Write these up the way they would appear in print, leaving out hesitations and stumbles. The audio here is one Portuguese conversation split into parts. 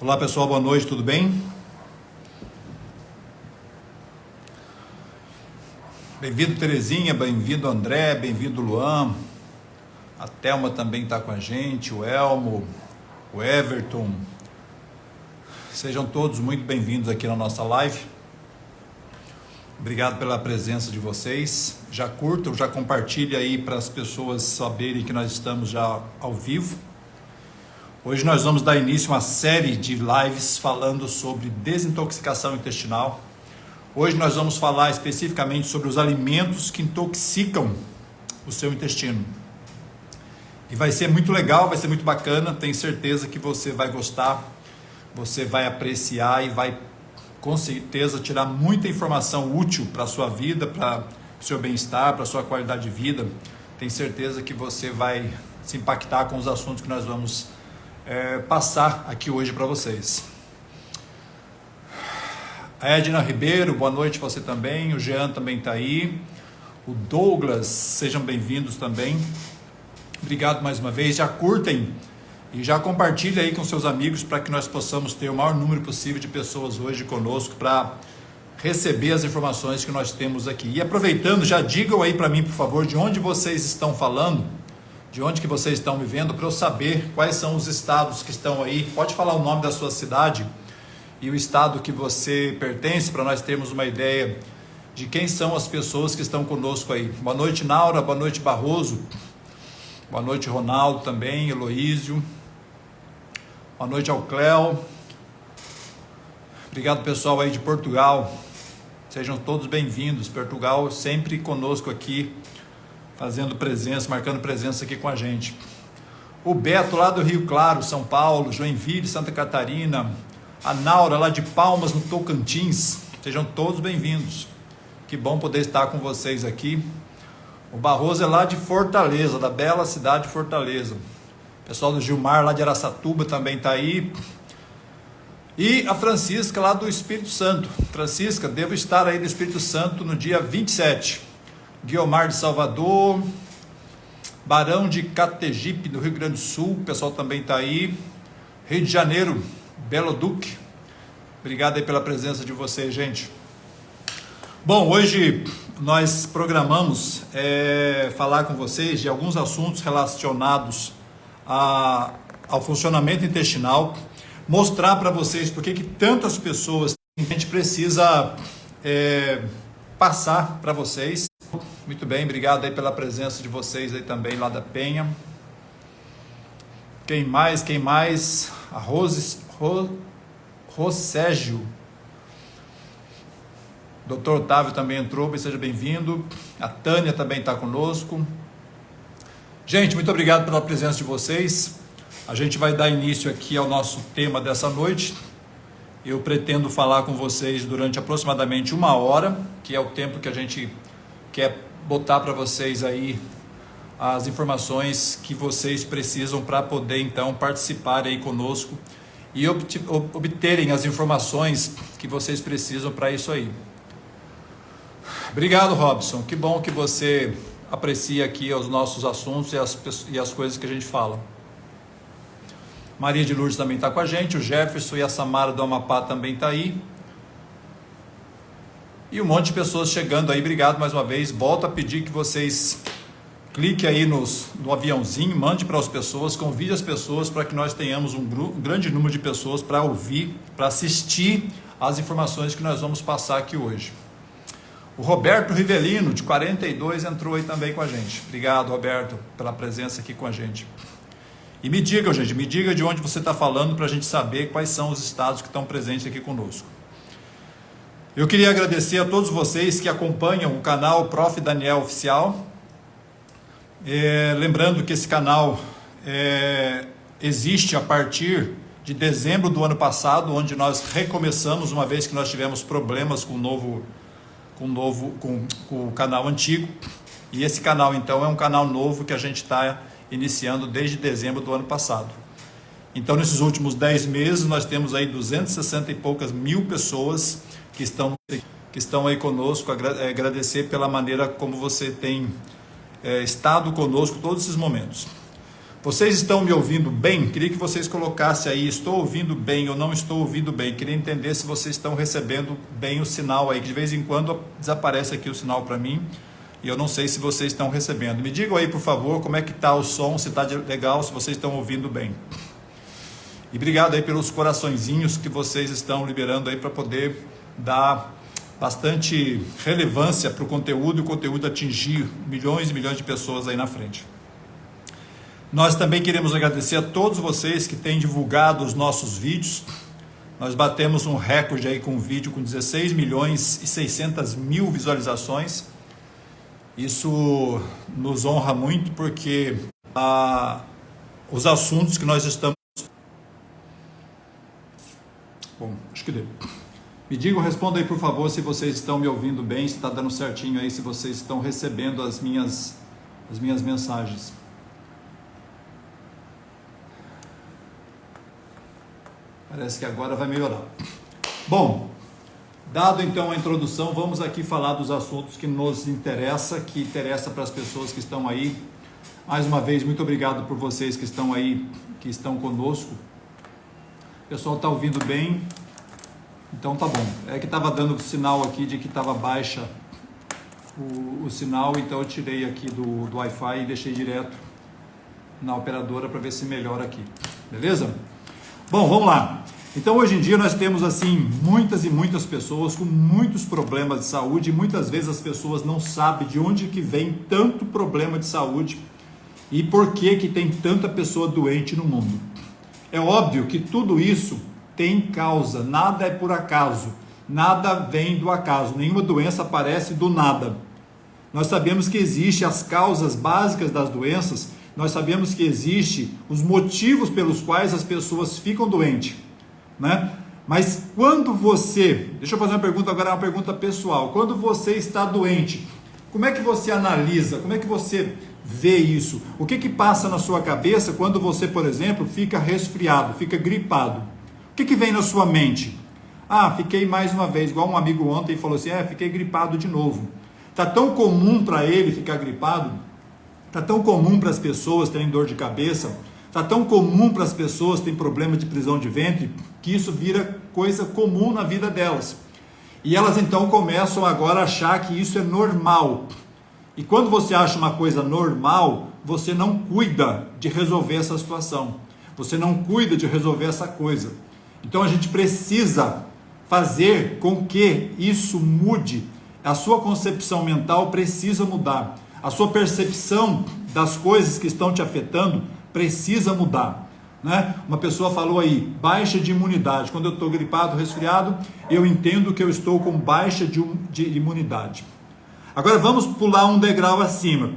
Olá pessoal, boa noite, tudo bem? Bem-vindo Terezinha, bem-vindo André, bem-vindo Luan, a Thelma também está com a gente, o Elmo, o Everton, sejam todos muito bem-vindos aqui na nossa live. Obrigado pela presença de vocês, já curtam, já compartilhem aí para as pessoas saberem que nós estamos já ao vivo. Hoje nós vamos dar início a uma série de lives falando sobre desintoxicação intestinal. Hoje nós vamos falar especificamente sobre os alimentos que intoxicam o seu intestino. E vai ser muito legal, vai ser muito bacana, tenho certeza que você vai gostar, você vai apreciar e vai com certeza tirar muita informação útil para a sua vida, para o seu bem-estar, para a sua qualidade de vida. Tenho certeza que você vai se impactar com os assuntos que nós vamos passar aqui hoje para vocês. A Edna Ribeiro, boa noite você também, o Jean também está aí, o Douglas, sejam bem-vindos também, obrigado mais uma vez, já curtem e já compartilhem aí com seus amigos para que nós possamos ter o maior número possível de pessoas hoje conosco para receber as informações que nós temos aqui. E aproveitando, já digam aí para mim, por favor, de onde vocês estão falando, de onde que vocês estão me vendo, para eu saber quais são os estados que estão aí. Pode falar o nome da sua cidade e o estado que você pertence, para nós termos uma ideia de quem são as pessoas que estão conosco aí. Boa noite, Naura, boa noite, Barroso, boa noite, Ronaldo também, Heloísio, boa noite ao Cléo, obrigado pessoal aí de Portugal, sejam todos bem-vindos. Portugal sempre conosco aqui, fazendo presença, marcando presença aqui com a gente. O Beto lá do Rio Claro, São Paulo, Joinville, Santa Catarina, a Naura lá de Palmas, no Tocantins, sejam todos bem-vindos. Que bom poder estar com vocês aqui. O Barroso é lá de Fortaleza, da bela cidade de Fortaleza. O pessoal do Gilmar lá de Araçatuba também está aí. E a Francisca lá do Espírito Santo. Francisca, devo estar aí no Espírito Santo no dia 27. Guiomar de Salvador, Barão de Categipe, do Rio Grande do Sul, o pessoal também está aí. Rio de Janeiro, Belo Duque, obrigado aí pela presença de vocês, gente. Bom, hoje nós programamos falar com vocês de alguns assuntos relacionados ao funcionamento intestinal, mostrar para vocês por que tantas pessoas a gente precisa passar para vocês. Muito bem, obrigado aí pela presença de vocês aí também lá da Penha. Quem mais? A Roségio. Dr. Otávio também entrou, seja bem-vindo. A Tânia também está conosco. Gente, muito obrigado pela presença de vocês. A gente vai dar início aqui ao nosso tema dessa noite. Eu pretendo falar com vocês durante aproximadamente 1 hora, que é o tempo que a gente quer botar para vocês aí as informações que vocês precisam para poder então participar aí conosco e obterem as informações que vocês precisam para isso aí. Obrigado, Robson, que bom que você aprecia aqui os nossos assuntos e as coisas que a gente fala. Maria de Lourdes também está com a gente, o Jefferson e a Samara do Amapá também está aí. E um monte de pessoas chegando aí, obrigado mais uma vez. Volto a pedir que vocês cliquem aí no aviãozinho, mande para as pessoas, convide as pessoas para que nós tenhamos um grande número de pessoas para ouvir, para assistir às informações que nós vamos passar aqui hoje. O Roberto Rivelino, de 42, entrou aí também com a gente. Obrigado, Roberto, pela presença aqui com a gente. E me diga, gente, de onde você está falando para a gente saber quais são os estados que estão presentes aqui conosco. Eu queria agradecer a todos vocês que acompanham o canal Prof. Daniel Oficial. Lembrando que esse canal existe a partir de dezembro do ano passado, onde nós recomeçamos, uma vez que nós tivemos problemas com o canal antigo. E esse canal, então, é um canal novo que a gente está iniciando desde dezembro do ano passado. Então, nesses últimos 10 meses, nós temos aí 260 e poucas mil pessoas que estão aí conosco. Agradecer pela maneira como você tem estado conosco todos esses momentos. Vocês estão me ouvindo bem? Queria que vocês colocassem aí, estou ouvindo bem ou não estou ouvindo bem. Queria entender se vocês estão recebendo bem o sinal aí, que de vez em quando desaparece aqui o sinal para mim e eu não sei se vocês estão recebendo. Me digam aí, por favor, como é que está o som, se está legal, se vocês estão ouvindo bem. E obrigado aí pelos coraçõezinhos que vocês estão liberando aí para poder dar bastante relevância para o conteúdo e o conteúdo atingir milhões e milhões de pessoas aí na frente. Nós também queremos agradecer a todos vocês que têm divulgado os nossos vídeos. Nós batemos um recorde aí com um vídeo com 16 milhões e 600 mil visualizações. Isso nos honra muito porque os assuntos que nós estamos... Bom, acho que deu. Me digam, respondam aí por favor se vocês estão me ouvindo bem, se está dando certinho aí, se vocês estão recebendo as minhas mensagens. Parece que agora vai melhorar. Bom, dado então a introdução, vamos aqui falar dos assuntos que nos interessa, que interessa para as pessoas que estão aí. Mais uma vez, muito obrigado por vocês que estão aí, que estão conosco. O pessoal está ouvindo bem? Então tá bom. É que estava dando sinal aqui de que estava baixa o sinal, então eu tirei aqui do Wi-Fi e deixei direto na operadora para ver se melhora aqui. Beleza? Bom, vamos lá. Então hoje em dia nós temos assim muitas e muitas pessoas com muitos problemas de saúde e muitas vezes as pessoas não sabem de onde que vem tanto problema de saúde e por que que tem tanta pessoa doente no mundo. É óbvio que tudo isso tem causa, nada é por acaso, nada vem do acaso, nenhuma doença aparece do nada. Nós sabemos que existem as causas básicas das doenças, nós sabemos que existem os motivos pelos quais as pessoas ficam doentes, né? Mas quando você, deixa eu fazer uma pergunta agora, uma pergunta pessoal, quando você está doente, como é que você analisa, como é que você vê isso? O que que passa na sua cabeça quando você, por exemplo, fica resfriado, fica gripado? O que que vem na sua mente? Ah, fiquei mais uma vez, igual um amigo ontem falou assim, fiquei gripado de novo. Está tão comum para ele ficar gripado, está tão comum para as pessoas terem dor de cabeça, está tão comum para as pessoas terem problema de prisão de ventre, que isso vira coisa comum na vida delas. E elas então começam agora a achar que isso é normal. E quando você acha uma coisa normal, você não cuida de resolver essa situação. Você não cuida de resolver essa coisa. Então a gente precisa fazer com que isso mude. A sua concepção mental precisa mudar. A sua percepção das coisas que estão te afetando precisa mudar, né? Uma pessoa falou aí, baixa de imunidade. Quando eu estou gripado, resfriado, eu entendo que eu estou com baixa de imunidade. Agora vamos pular um degrau acima.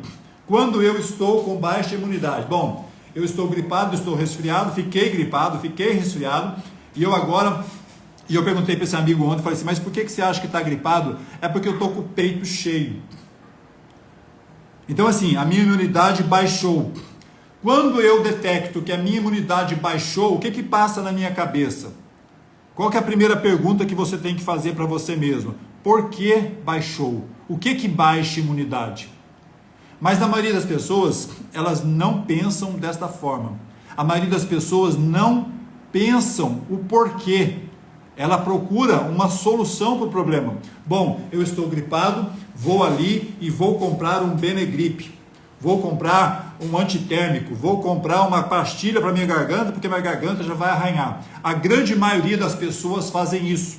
Quando eu estou com baixa imunidade? Bom, eu estou gripado, estou resfriado, fiquei gripado, fiquei resfriado, e eu perguntei para esse amigo ontem, falei assim, mas por que você acha que está gripado? É porque eu estou com o peito cheio. Então assim, a minha imunidade baixou. Quando eu detecto que a minha imunidade baixou, o que que passa na minha cabeça? Qual que é a primeira pergunta que você tem que fazer para você mesmo? Por que baixou? O que que baixa a imunidade? Mas na maioria das pessoas, elas não pensam desta forma. A maioria das pessoas não pensam o porquê. Ela procura uma solução para o problema. Bom, eu estou gripado, vou ali e vou comprar um Benegripe. Vou comprar um antitérmico, vou comprar uma pastilha para minha garganta, porque minha garganta já vai arranhar. A grande maioria das pessoas fazem isso.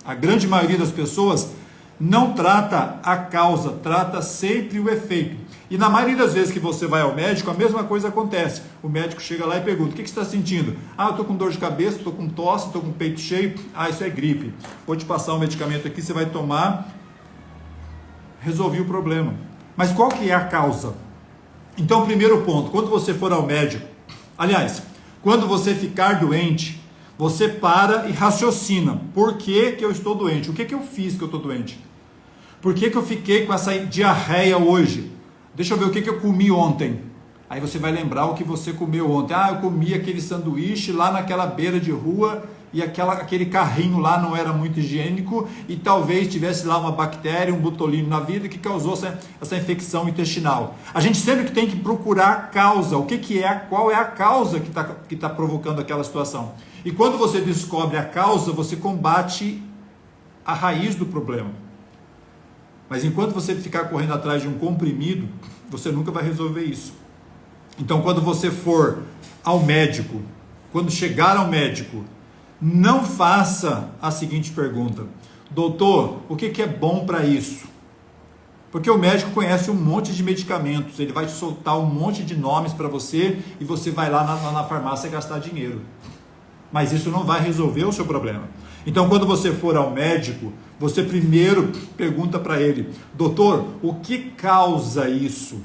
A grande maioria das pessoas não trata a causa, trata sempre o efeito. E na maioria das vezes que você vai ao médico, a mesma coisa acontece. O médico chega lá e pergunta, o que você está sentindo? Ah, eu estou com dor de cabeça, estou com tosse, estou com peito cheio. Ah, isso é gripe. Vou te passar um medicamento aqui, você vai tomar. Resolvi o problema. Mas qual que é a causa? Então, primeiro ponto, quando você for ao médico, aliás, quando você ficar doente, você para e raciocina. Por que que eu estou doente? O que que eu fiz que eu estou doente? Por que que eu fiquei com essa diarreia hoje? Deixa eu ver o que que eu comi ontem. Aí você vai lembrar o que você comeu ontem. Ah, eu comi aquele sanduíche lá naquela beira de rua e aquele carrinho lá não era muito higiênico e talvez tivesse lá uma bactéria, um botulino na vida que causou essa infecção intestinal. A gente sempre tem que procurar a causa, qual é a causa que tá provocando aquela situação. E quando você descobre a causa, você combate a raiz do problema. Mas enquanto você ficar correndo atrás de um comprimido, você nunca vai resolver isso. Então, quando você for ao médico, quando chegar ao médico, não faça a seguinte pergunta: doutor, o que é bom para isso? Porque o médico conhece um monte de medicamentos, ele vai te soltar um monte de nomes para você e você vai lá na farmácia gastar dinheiro. Mas isso não vai resolver o seu problema. Então, quando você for ao médico, você primeiro pergunta para ele: doutor, o que causa isso?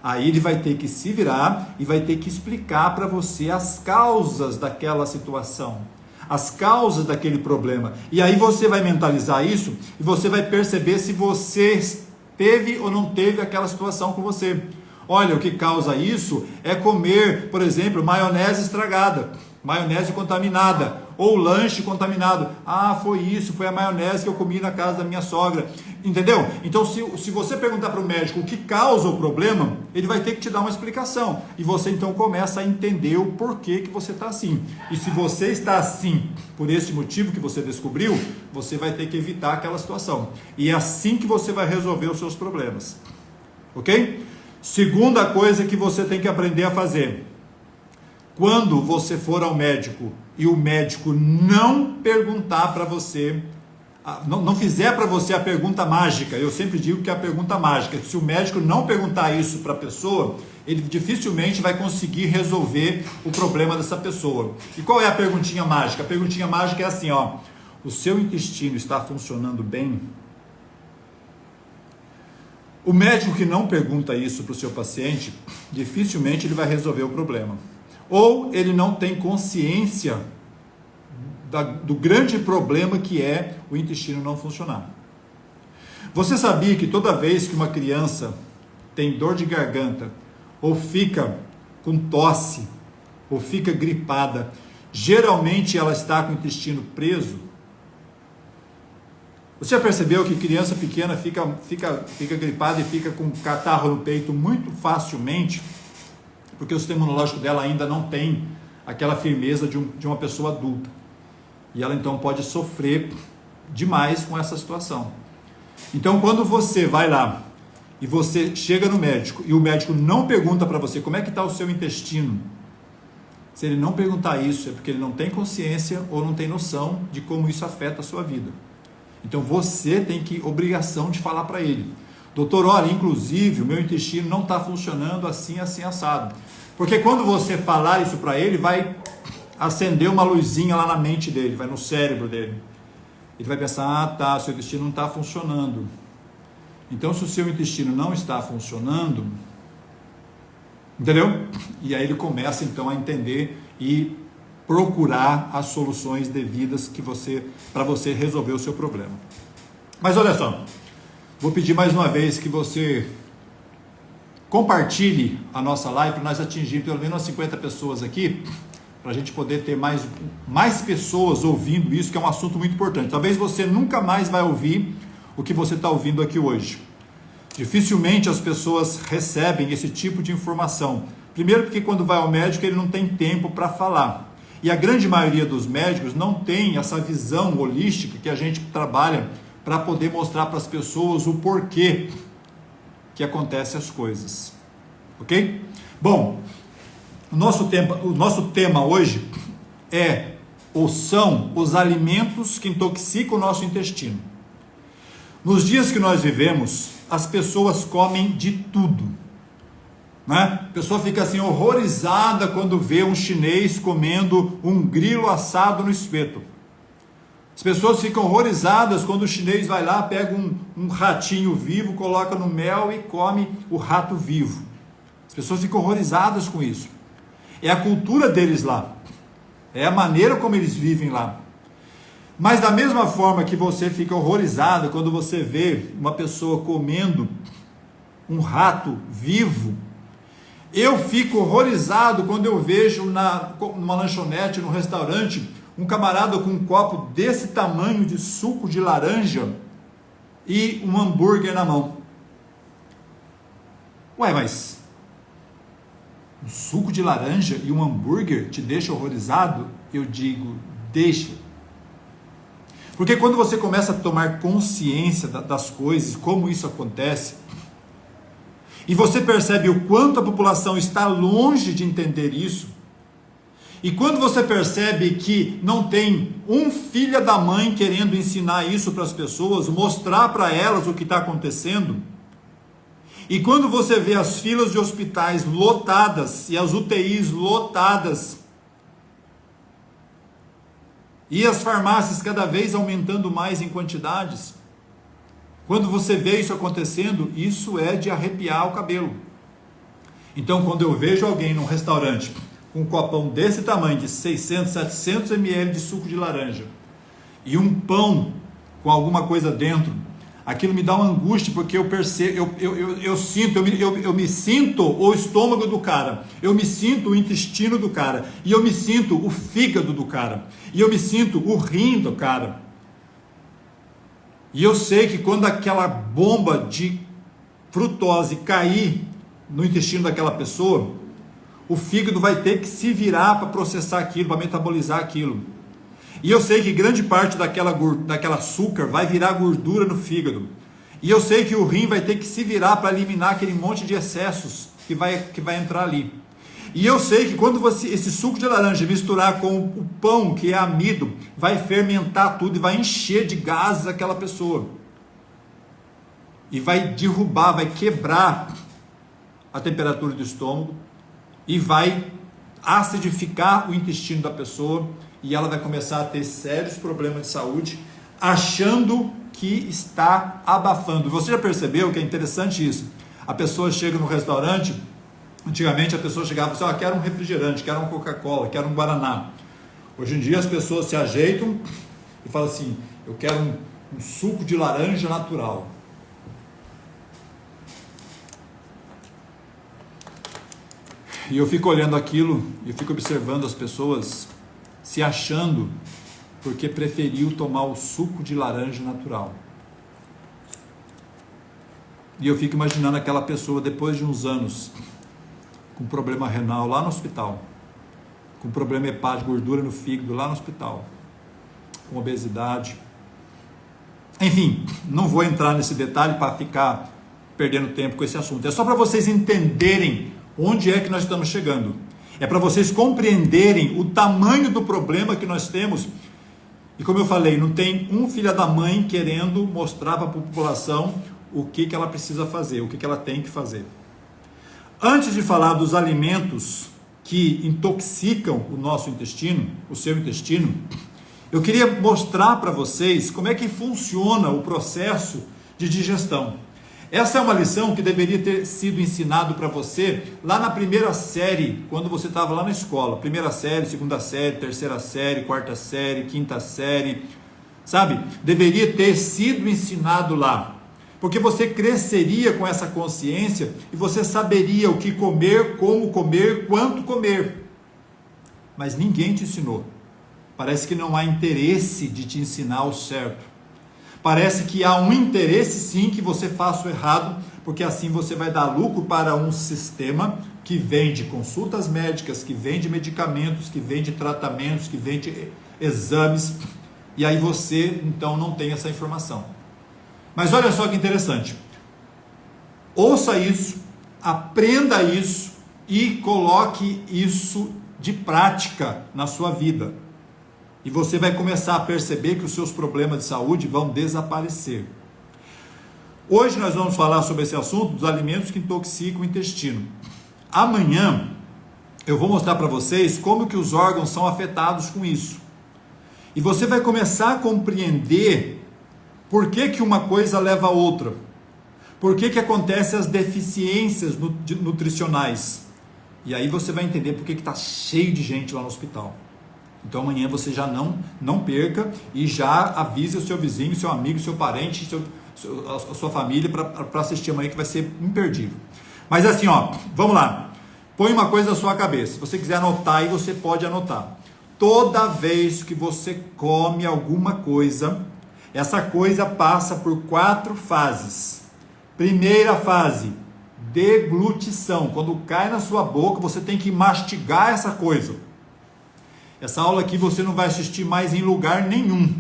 Aí ele vai ter que se virar e vai ter que explicar para você as causas daquela situação, as causas daquele problema. E aí você vai mentalizar isso e você vai perceber se você teve ou não teve aquela situação com você. Olha, o que causa isso é comer, por exemplo, maionese estragada, maionese contaminada, ou lanche contaminado. Ah, foi isso, foi a maionese que eu comi na casa da minha sogra. Entendeu? Então, se você perguntar para o médico o que causa o problema, ele vai ter que te dar uma explicação. E você então começa a entender o porquê que você está assim. E se você está assim por esse motivo que você descobriu, você vai ter que evitar aquela situação. E é assim que você vai resolver os seus problemas. Ok? Segunda coisa que você tem que aprender a fazer: quando você for ao médico e o médico não perguntar para você, não fizer para você a pergunta mágica, eu sempre digo que é a pergunta mágica, se o médico não perguntar isso para a pessoa, ele dificilmente vai conseguir resolver o problema dessa pessoa. E qual é a perguntinha mágica? A perguntinha mágica é assim, ó: o seu intestino está funcionando bem? O médico que não pergunta isso para o seu paciente, dificilmente ele vai resolver o problema. Ou ele não tem consciência do grande problema que é o intestino não funcionar. Você sabia que toda vez que uma criança tem dor de garganta, ou fica com tosse, ou fica gripada, geralmente ela está com o intestino preso? Você já percebeu que criança pequena fica gripada e fica com catarro no peito muito facilmente? Porque o sistema imunológico dela ainda não tem aquela firmeza de uma pessoa adulta. E ela então pode sofrer demais com essa situação. Então, quando você vai lá e você chega no médico e o médico não pergunta para você como é que está o seu intestino, se ele não perguntar isso, é porque ele não tem consciência ou não tem noção de como isso afeta a sua vida. Então, você tem obrigação de falar para ele: doutor, olha, inclusive o meu intestino não está funcionando assim, assim, assado. Porque quando você falar isso para ele, vai acender uma luzinha lá na mente dele, vai no cérebro dele. Ele vai pensar: ah, tá, seu intestino não está funcionando. Então, se o seu intestino não está funcionando, entendeu? E aí ele começa então a entender e procurar as soluções devidas para você resolver o seu problema. Mas olha só, vou pedir mais uma vez que você compartilhe a nossa live para nós atingir pelo menos 50 pessoas aqui, para a gente poder ter mais pessoas ouvindo isso, que é um assunto muito importante. Talvez você nunca mais vai ouvir o que você está ouvindo aqui hoje. Dificilmente as pessoas recebem esse tipo de informação. Primeiro porque quando vai ao médico ele não tem tempo para falar. E a grande maioria dos médicos não tem essa visão holística que a gente trabalha para poder mostrar para as pessoas o porquê que acontecem as coisas. Ok? Bom, o nosso tema hoje são os alimentos que intoxicam o nosso intestino. Nos dias que nós vivemos, as pessoas comem de tudo. Né? A pessoa fica assim horrorizada quando vê um chinês comendo um grilo assado no espeto. As pessoas ficam horrorizadas quando o chinês vai lá, pega um ratinho vivo, coloca no mel e come o rato vivo. As pessoas ficam horrorizadas com isso. É a cultura deles lá. É a maneira como eles vivem lá. Mas da mesma forma que você fica horrorizado quando você vê uma pessoa comendo um rato vivo, eu fico horrorizado quando eu vejo numa lanchonete, num restaurante, Um camarada com um copo desse tamanho de suco de laranja e um hambúrguer na mão. Ué, mas um suco de laranja e um hambúrguer te deixa horrorizado? Eu digo, deixa. Porque quando você começa a tomar consciência das coisas, como isso acontece, e você percebe o quanto a população está longe de entender isso, e quando você percebe que não tem um filho da mãe querendo ensinar isso para as pessoas, mostrar para elas o que está acontecendo, e quando você vê as filas de hospitais lotadas e as UTIs lotadas, e as farmácias cada vez aumentando mais em quantidades, quando você vê isso acontecendo, isso é de arrepiar o cabelo. Então, quando eu vejo alguém num restaurante com um copão desse tamanho, de 600, 700 ml de suco de laranja, e um pão com alguma coisa dentro, aquilo me dá uma angústia, porque eu percebo, eu me sinto o estômago do cara, eu me sinto o intestino do cara, e eu me sinto o fígado do cara, e eu me sinto o rim do cara. E eu sei que quando aquela bomba de frutose cair no intestino daquela pessoa, o fígado vai ter que se virar para processar aquilo, para metabolizar aquilo. E eu sei que grande parte daquela açúcar vai virar gordura no fígado. E eu sei que o rim vai ter que se virar para eliminar aquele monte de excessos que vai entrar ali. E eu sei que quando esse suco de laranja misturar com o pão, que é amido, vai fermentar tudo e vai encher de gases aquela pessoa. E vai derrubar, vai quebrar a temperatura do estômago e vai acidificar o intestino da pessoa, e ela vai começar a ter sérios problemas de saúde, achando que está abafando. Você já percebeu que é interessante isso? A pessoa chega no restaurante, antigamente a pessoa chegava e disse, quero um refrigerante, quero uma Coca-Cola, quero um Guaraná. Hoje em dia as pessoas se ajeitam e falam assim, eu quero um suco de laranja natural. E eu fico olhando aquilo, eu fico observando as pessoas se achando porque preferiu tomar o suco de laranja natural. E eu fico imaginando aquela pessoa depois de uns anos com problema renal lá no hospital, com problema hepático, gordura no fígado lá no hospital, com obesidade. Enfim, não vou entrar nesse detalhe para ficar perdendo tempo com esse assunto. É só para vocês entenderem onde é que nós estamos chegando. É para vocês compreenderem o tamanho do problema que nós temos. E como eu falei, não tem um filho da mãe querendo mostrar para a população o que ela precisa fazer, o que ela tem que fazer. Antes de falar dos alimentos que intoxicam o nosso intestino, o seu intestino, eu queria mostrar para vocês como é que funciona o processo de digestão. Essa é uma lição que deveria ter sido ensinado para você lá na primeira série, quando você estava lá na escola. Primeira série, segunda série, terceira série, quarta série, quinta série, sabe? Deveria ter sido ensinado lá. Porque você cresceria com essa consciência e você saberia o que comer, como comer, quanto comer. Mas ninguém te ensinou. Parece que não há interesse de te ensinar o certo. Parece que há um interesse sim que você faça o errado, porque assim você vai dar lucro para um sistema que vende consultas médicas, que vende medicamentos, que vende tratamentos, que vende exames, e aí você então não tem essa informação. Mas olha só que interessante, ouça isso, aprenda isso e coloque isso de prática na sua vida. E você vai começar a perceber que os seus problemas de saúde vão desaparecer. Hoje nós vamos falar sobre esse assunto dos alimentos que intoxicam o intestino. Amanhã eu vou mostrar para vocês como que os órgãos são afetados com isso. E você vai começar a compreender por que que uma coisa leva a outra. Por que que acontecem as deficiências nutricionais. E aí você vai entender por que está cheio de gente lá no hospital. Então amanhã você já não perca e já avise o seu vizinho, seu amigo, seu parente, a sua família para assistir amanhã, que vai ser imperdível. Mas assim, vamos lá. Põe uma coisa na sua cabeça. Se você quiser anotar aí, você pode anotar. Toda vez que você come alguma coisa, essa coisa passa por 4 fases. Primeira fase, deglutição. Quando cai na sua boca, você tem que mastigar essa coisa. Essa aula aqui você não vai assistir mais em lugar nenhum.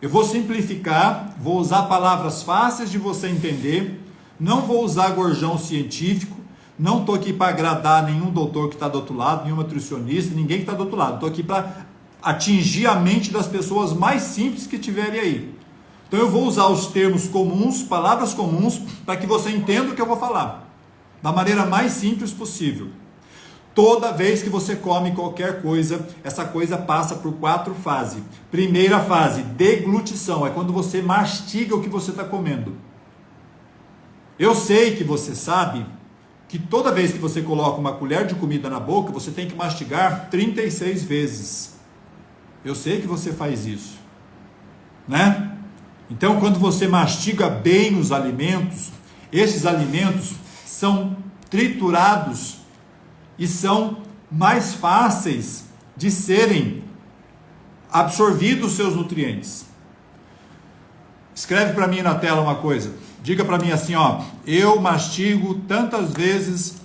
Eu vou simplificar, vou usar palavras fáceis de você entender, não vou usar gorjão científico, não estou aqui para agradar nenhum doutor que está do outro lado, nenhum nutricionista, ninguém que está do outro lado. Estou aqui para atingir a mente das pessoas mais simples que tiverem aí. Então eu vou usar os termos comuns, palavras comuns, para que você entenda o que eu vou falar, da maneira mais simples possível. Toda vez que você come qualquer coisa, essa coisa passa por 4 fases. Primeira fase, deglutição, é quando você mastiga o que você está comendo. Eu sei que você sabe que toda vez que você coloca uma colher de comida na boca, você tem que mastigar 36 vezes. Eu sei que você faz isso, né? Então, quando você mastiga bem os alimentos, esses alimentos são triturados e são mais fáceis de serem absorvidos os seus nutrientes. Escreve para mim na tela uma coisa. Diga para mim assim, ó, eu mastigo tantas vezes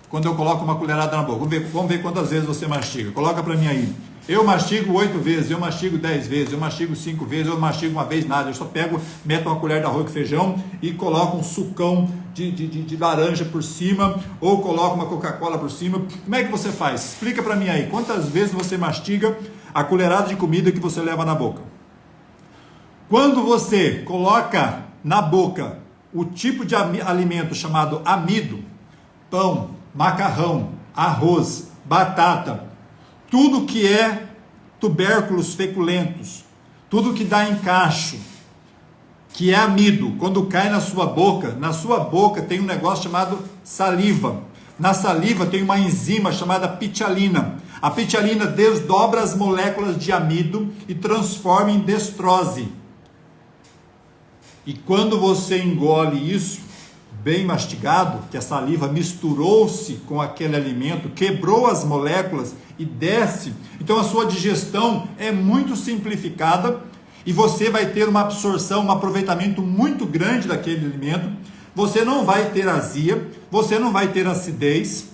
quando eu coloco uma colherada na boca. Vamos ver quantas vezes você mastiga. Coloca para mim aí. Eu mastigo 8 vezes, eu mastigo 10 vezes, eu mastigo 5 vezes, eu mastigo uma vez nada. Eu só pego, meto uma colher de arroz com feijão e coloco um sucão de laranja por cima, ou coloco uma Coca-Cola por cima. Como é que você faz? Explica para mim aí. Quantas vezes você mastiga a colherada de comida que você leva na boca? Quando você coloca na boca o tipo de alimento chamado amido, pão, macarrão, arroz, batata, tudo que é tubérculos feculentos, tudo que dá encaixo, que é amido, quando cai na sua boca tem um negócio chamado saliva. Na saliva tem uma enzima chamada pitialina. A pitialina desdobra as moléculas de amido e transforma em destrose. E quando você engole isso, bem mastigado, que a saliva misturou-se com aquele alimento, quebrou as moléculas e desce, então a sua digestão é muito simplificada e você vai ter uma absorção, um aproveitamento muito grande daquele alimento. Você não vai ter azia, você não vai ter acidez,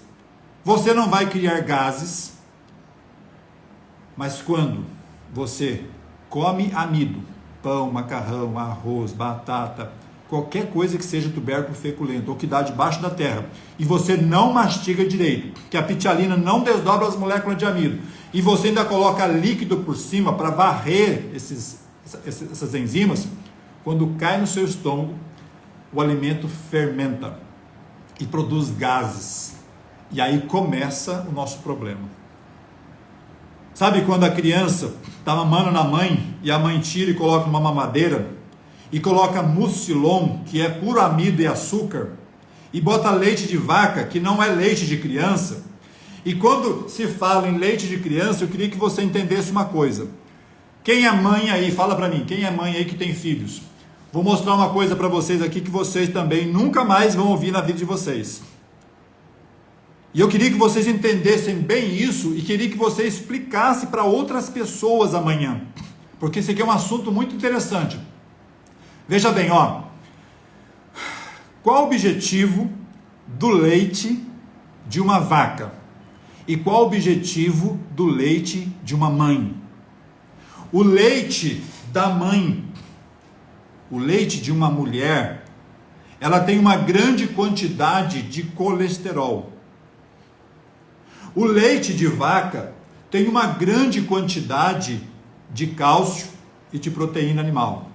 você não vai criar gases. Mas quando você come amido, pão, macarrão, arroz, batata, qualquer coisa que seja tubérculo feculento ou que dá debaixo da terra, e você não mastiga direito, que a pitialina não desdobra as moléculas de amido, e você ainda coloca líquido por cima para varrer essas enzimas, quando cai no seu estômago, o alimento fermenta e produz gases. E aí começa o nosso problema. Sabe quando a criança está mamando na mãe e a mãe tira e coloca numa mamadeira e coloca mucilon, que é puro amido e açúcar, e bota leite de vaca, que não é leite de criança? E quando se fala em leite de criança, eu queria que você entendesse uma coisa. Quem é mãe aí? Fala para mim, quem é mãe aí que tem filhos? Vou mostrar uma coisa para vocês aqui que vocês também nunca mais vão ouvir na vida de vocês. E eu queria que vocês entendessem bem isso e queria que você explicasse para outras pessoas amanhã. Porque esse aqui é um assunto muito interessante. Veja bem, ó. Qual o objetivo do leite de uma vaca? E qual o objetivo do leite de uma mãe? O leite da mãe, o leite de uma mulher, ela tem uma grande quantidade de colesterol. O leite de vaca tem uma grande quantidade de cálcio e de proteína animal.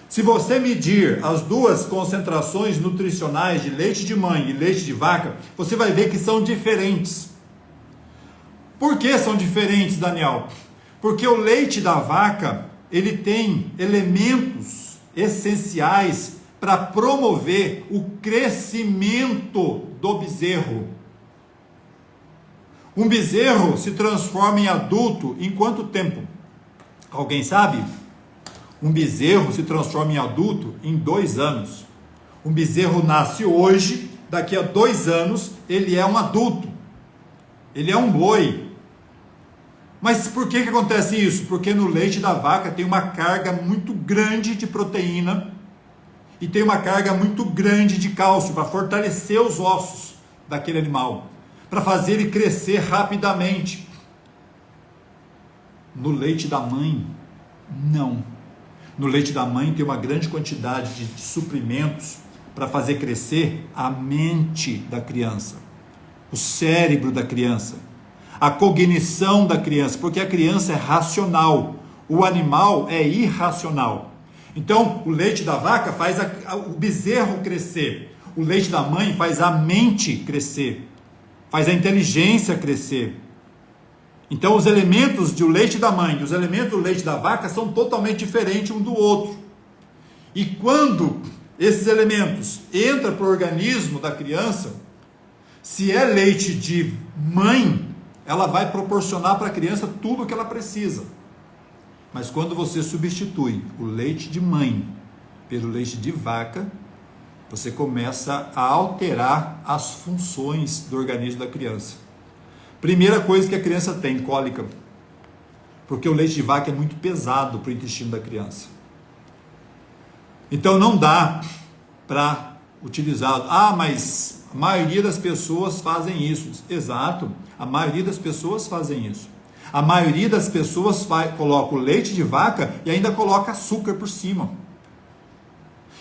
Se você medir as duas concentrações nutricionais de leite de mãe e leite de vaca, você vai ver que são diferentes. Por que são diferentes, Daniel? Porque o leite da vaca, ele tem elementos essenciais para promover o crescimento do bezerro. Um bezerro se transforma em adulto em quanto tempo? Alguém sabe? Um bezerro se transforma em adulto em 2 anos. Um bezerro nasce hoje, daqui a 2 anos ele é um adulto. Ele é um boi. Mas por que acontece isso? Porque no leite da vaca tem uma carga muito grande de proteína e tem uma carga muito grande de cálcio para fortalecer os ossos daquele animal, para fazer ele crescer rapidamente. No leite da mãe, não. No leite da mãe tem uma grande quantidade de suprimentos para fazer crescer a mente da criança, o cérebro da criança, a cognição da criança, porque a criança é racional, o animal é irracional. Então, o leite da vaca faz o bezerro crescer, o leite da mãe faz a mente crescer, faz a inteligência crescer. Então, os elementos do leite da mãe e os elementos do leite da vaca são totalmente diferentes um do outro. E quando esses elementos entram para o organismo da criança, se é leite de mãe, ela vai proporcionar para a criança tudo o que ela precisa. Mas quando você substitui o leite de mãe pelo leite de vaca, você começa a alterar as funções do organismo da criança. Primeira coisa que a criança tem, cólica. Porque o leite de vaca é muito pesado para o intestino da criança. Então não dá para utilizar. Ah, mas a maioria das pessoas fazem isso. Exato, a maioria das pessoas fazem isso. A maioria das pessoas coloca o leite de vaca e ainda coloca açúcar por cima.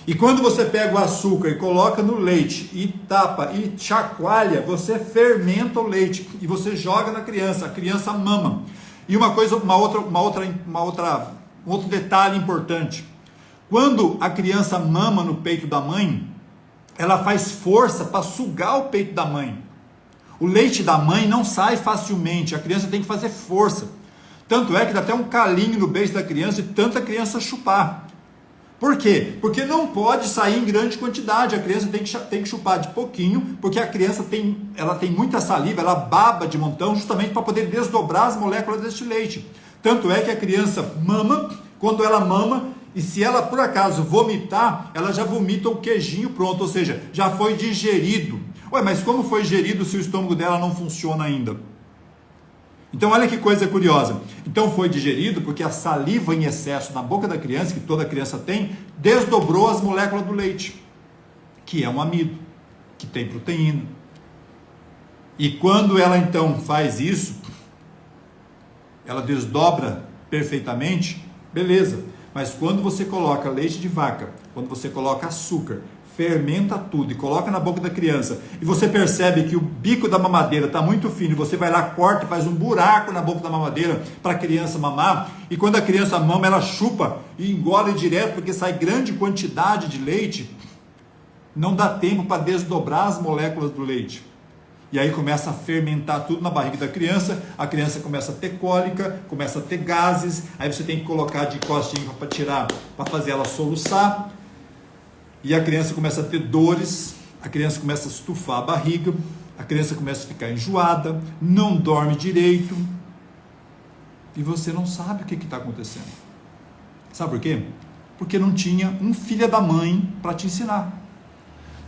E quando você pega o açúcar e coloca no leite e tapa e chacoalha, você fermenta o leite e você joga na criança, a criança mama. E um outro detalhe importante. Quando a criança mama no peito da mãe, ela faz força para sugar o peito da mãe. O leite da mãe não sai facilmente, a criança tem que fazer força. Tanto é que dá até um calinho no beijo da criança de tanta criança chupar. Por quê? Porque não pode sair em grande quantidade, a criança tem que chupar de pouquinho, porque a criança tem muita saliva, ela baba de montão, justamente para poder desdobrar as moléculas deste leite. Tanto é que a criança mama, quando ela mama, e se ela por acaso vomitar, ela já vomita o queijinho pronto, ou seja, já foi digerido. Ué, mas como foi digerido se o estômago dela não funciona ainda? Então olha que coisa curiosa. Então foi digerido porque a saliva em excesso na boca da criança, que toda criança tem, desdobrou as moléculas do leite, que é um amido, que tem proteína. E quando ela então faz isso, ela desdobra perfeitamente, beleza. Mas quando você coloca leite de vaca, quando você coloca açúcar, fermenta tudo e coloca na boca da criança, e você percebe que o bico da mamadeira está muito fino, e você vai lá, corta e faz um buraco na boca da mamadeira para a criança mamar, e quando a criança mama, ela chupa e engole direto, porque sai grande quantidade de leite, não dá tempo para desdobrar as moléculas do leite. E aí começa a fermentar tudo na barriga da criança, a criança começa a ter cólica, começa a ter gases, aí você tem que colocar de costinha para tirar, para fazer ela soluçar, e a criança começa a ter dores, a criança começa a estufar a barriga, a criança começa a ficar enjoada, não dorme direito, e você não sabe o que está acontecendo. Sabe por quê? Porque não tinha um filho da mãe para te ensinar,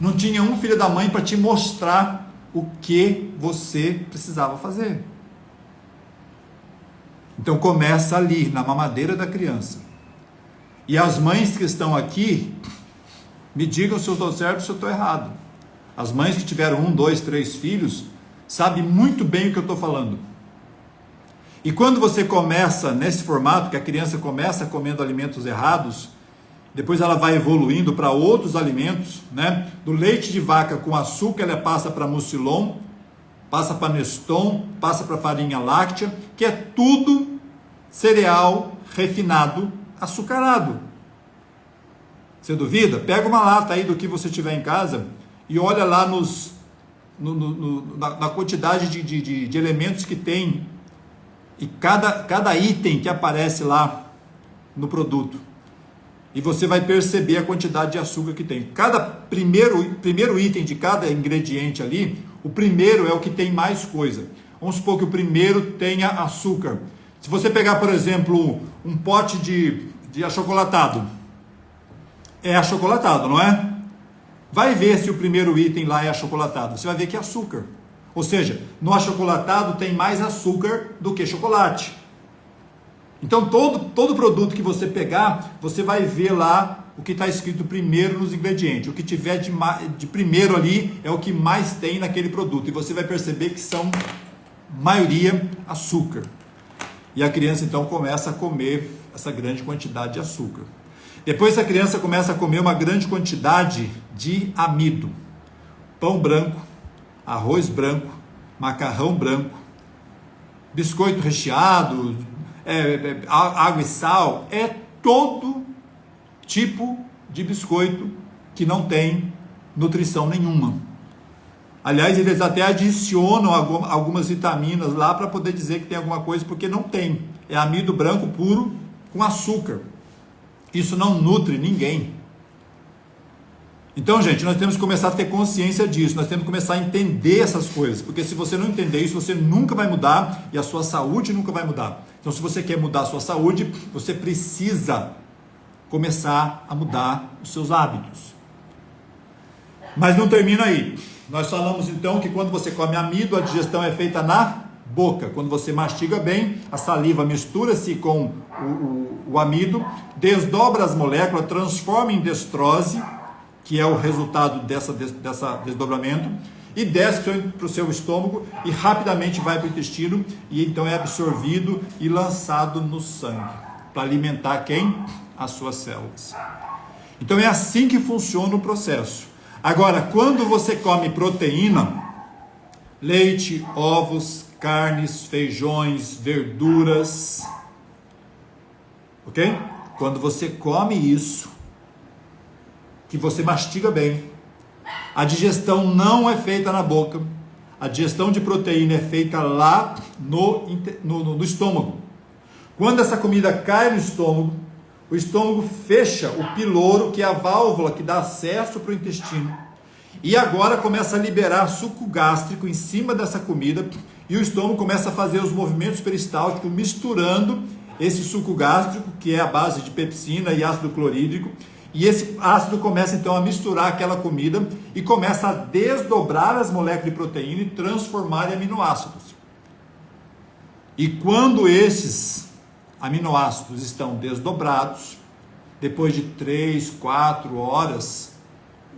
não tinha um filho da mãe para te mostrar o que você precisava fazer. Então começa ali, na mamadeira da criança. E as mães que estão aqui, me digam se eu estou certo ou se eu estou errado. As mães que tiveram 1, 2, 3 filhos, sabem muito bem o que eu estou falando. E quando você começa nesse formato, que a criança começa comendo alimentos errados, depois ela vai evoluindo para outros alimentos, né? Do leite de vaca com açúcar, ela passa para mucilon, passa para Neston, passa para farinha láctea, que é tudo cereal refinado, açucarado. Você duvida? Pega uma lata aí do que você tiver em casa e olha lá na quantidade de elementos que tem e cada item que aparece lá no produto. E você vai perceber a quantidade de açúcar que tem. Cada primeiro item de cada ingrediente ali, o primeiro é o que tem mais coisa. Vamos supor que o primeiro tenha açúcar. Se você pegar, por exemplo, um pote de achocolatado, é achocolatado, não é? Vai ver se o primeiro item lá é achocolatado. Você vai ver que é açúcar. Ou seja, no achocolatado tem mais açúcar do que chocolate. Então todo produto que você pegar, você vai ver lá o que está escrito primeiro nos ingredientes. O que tiver de primeiro ali é o que mais tem naquele produto. E você vai perceber que são, maioria, açúcar. E a criança então começa a comer essa grande quantidade de açúcar. Depois a criança começa a comer uma grande quantidade de amido. Pão branco, arroz branco, macarrão branco, biscoito recheado, água e sal, todo tipo de biscoito que não tem nutrição nenhuma. Aliás, eles até adicionam algumas vitaminas lá para poder dizer que tem alguma coisa, porque não tem. É amido branco puro com açúcar. Isso não nutre ninguém. Então, gente, nós temos que começar a ter consciência disso, nós temos que começar a entender essas coisas, porque se você não entender isso, você nunca vai mudar e a sua saúde nunca vai mudar. Então, se você quer mudar a sua saúde, você precisa começar a mudar os seus hábitos. Mas não termina aí. Nós falamos então que quando você come amido, a digestão é feita na boca. Quando você mastiga bem, a saliva mistura-se com o amido, desdobra as moléculas, transforma em destrose, que é o resultado dessa desdobramento, e desce para o seu estômago e rapidamente vai para o intestino, e então é absorvido e lançado no sangue, para alimentar quem? As suas células. Então é assim que funciona o processo. Agora, quando você come proteína, leite, ovos, carnes, feijões, verduras, ok? Quando você come isso, que você mastiga bem, a digestão não é feita na boca, a digestão de proteína é feita lá no estômago. Quando essa comida cai no estômago, o estômago fecha o piloro, que é a válvula que dá acesso para o intestino, e agora começa a liberar suco gástrico em cima dessa comida, e o estômago começa a fazer os movimentos peristálticos, misturando esse suco gástrico, que é a base de pepsina e ácido clorídrico, e esse ácido começa então a misturar aquela comida e começa a desdobrar as moléculas de proteína e transformar em aminoácidos. E quando esses aminoácidos estão desdobrados, depois de 3, 4 horas,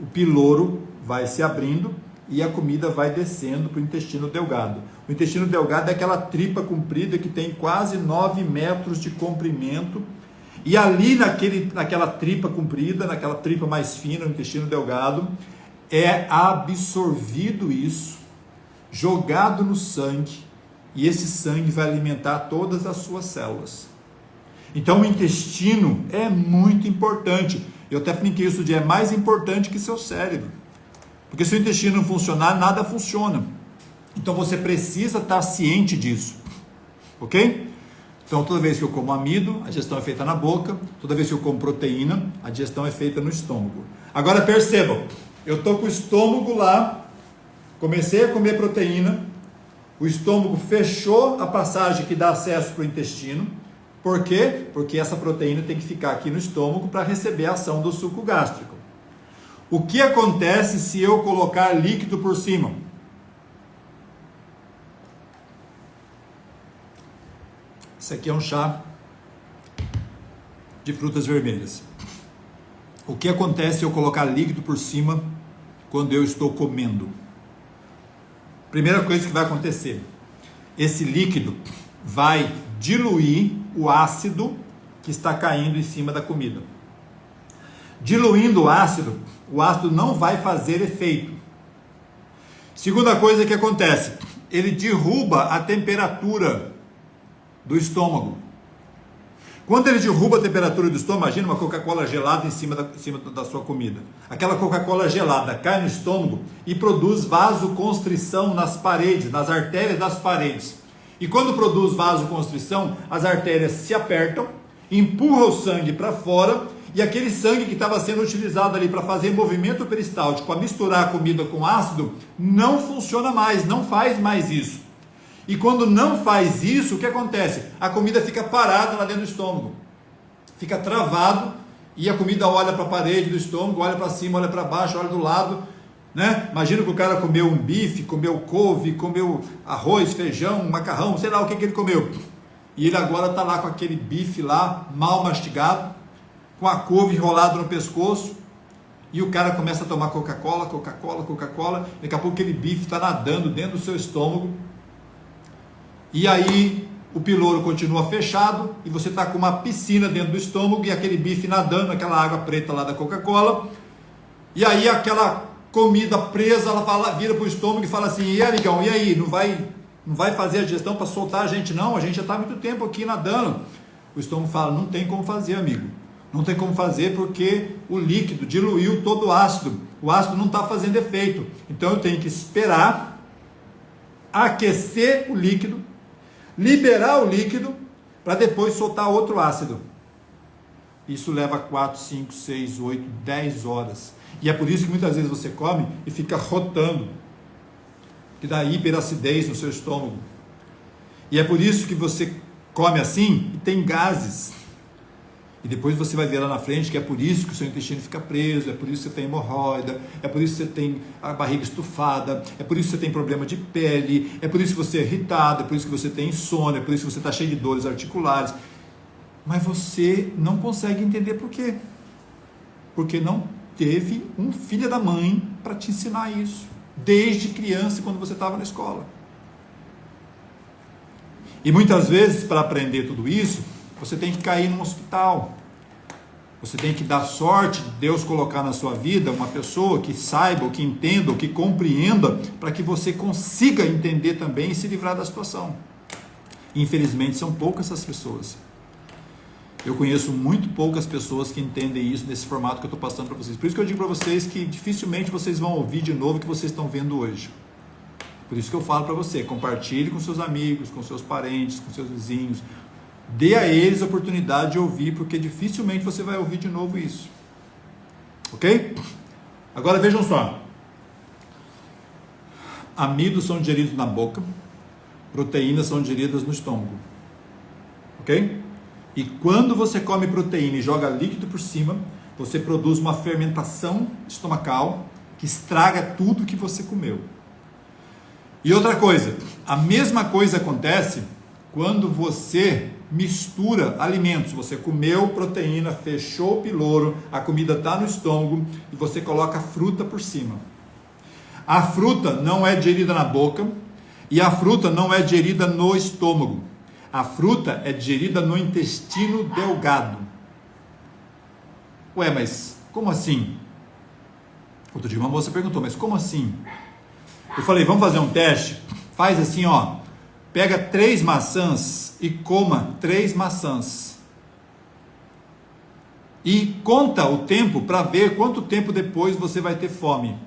o piloro vai se abrindo e a comida vai descendo para o intestino delgado. O intestino delgado é aquela tripa comprida que tem quase 9 metros de comprimento, e ali naquela tripa comprida, naquela tripa mais fina, no intestino delgado, é absorvido isso, jogado no sangue, e esse sangue vai alimentar todas as suas células. Então o intestino é muito importante. Eu até brinquei isso de é mais importante que seu cérebro. Porque se o intestino não funcionar, nada funciona. Então você precisa estar ciente disso. Ok? Então toda vez que eu como amido, a digestão é feita na boca. Toda vez que eu como proteína, a digestão é feita no estômago. Agora percebam, eu estou com o estômago lá, comecei a comer proteína, o estômago fechou a passagem que dá acesso para o intestino. Por quê? Porque essa proteína tem que ficar aqui no estômago para receber a ação do suco gástrico. O que acontece se eu colocar líquido por cima? Isso aqui é um chá de frutas vermelhas. O que acontece se eu colocar líquido por cima quando eu estou comendo? Primeira coisa que vai acontecer, esse líquido vai diluir o ácido que está caindo em cima da comida. Diluindo o ácido não vai fazer efeito. Segunda coisa que acontece, ele derruba a temperatura do estômago. Quando ele derruba a temperatura do estômago, imagina uma Coca-Cola gelada em cima da sua comida. Aquela Coca-Cola gelada cai no estômago e produz vasoconstrição nas paredes, nas artérias das paredes. E quando produz vasoconstrição, as artérias se apertam, empurram o sangue para fora, e aquele sangue que estava sendo utilizado ali para fazer movimento peristáltico, para misturar a comida com ácido, não funciona mais, não faz mais isso. E quando não faz isso, o que acontece? A comida fica parada lá dentro do estômago, fica travado, e a comida olha para a parede do estômago, olha para cima, olha para baixo, olha do lado, né? Imagina que o cara comeu um bife, comeu couve, comeu arroz, feijão, macarrão, sei lá o que ele comeu. e ele agora está lá com aquele bife lá, mal mastigado, com a couve enrolada no pescoço, e o cara começa a tomar Coca-Cola, daqui a pouco aquele bife está nadando dentro do seu estômago, e aí o pyloro continua fechado, e você está com uma piscina dentro do estômago, e aquele bife nadando, aquela água preta lá da Coca-Cola, e aí aquela comida presa, ela vira para o estômago e fala assim, e aí, amigão, e aí, não vai fazer a digestão para soltar a gente não? A gente já está há muito tempo aqui nadando. O estômago fala, não tem como fazer, amigo. Não tem como fazer porque o líquido diluiu todo o ácido. O ácido não está fazendo efeito. Então eu tenho que esperar aquecer o líquido, liberar o líquido, para depois soltar outro ácido. Isso leva 4, 5, 6, 8, 10 horas. E é por isso que muitas vezes você come e fica rotando, que dá hiperacidez no seu estômago. E é por isso que você come assim e tem gases. E depois você vai ver lá na frente que é por isso que o seu intestino fica preso, é por isso que você tem hemorroida, é por isso que você tem a barriga estufada, é por isso que você tem problema de pele, é por isso que você é irritado, é por isso que você tem insônia, é por isso que você está cheio de dores articulares. Mas você não consegue entender por quê. Porque não teve um filho da mãe para te ensinar isso. Desde criança, quando você estava na escola. E muitas vezes, para aprender tudo isso, você tem que cair num hospital. Você tem que dar sorte de Deus colocar na sua vida uma pessoa que saiba, ou que entenda, ou que compreenda, para que você consiga entender também e se livrar da situação. Infelizmente, são poucas essas pessoas. Eu conheço muito poucas pessoas que entendem isso nesse formato que eu estou passando para vocês. Por isso que eu digo para vocês que dificilmente vocês vão ouvir de novo o que vocês estão vendo hoje. Por isso que eu falo para você, compartilhe com seus amigos, com seus parentes, com seus vizinhos. Dê a eles a oportunidade de ouvir, porque dificilmente você vai ouvir de novo isso. Ok? Agora vejam só. Amidos são digeridos na boca, proteínas são digeridas no estômago. Ok? E quando você come proteína e joga líquido por cima, você produz uma fermentação estomacal que estraga tudo que você comeu. E outra coisa, a mesma coisa acontece quando você mistura alimentos. Você comeu proteína, fechou o pyloro, a comida está no estômago e você coloca fruta por cima. A fruta não é digerida na boca e a fruta não é digerida no estômago. A fruta é digerida no intestino delgado. Ué, mas como assim? Outro dia uma moça perguntou, mas como assim? Eu falei, vamos fazer um teste? Faz assim, ó. Pega 3 maçãs e coma 3 maçãs. E conta o tempo para ver quanto tempo depois você vai ter fome.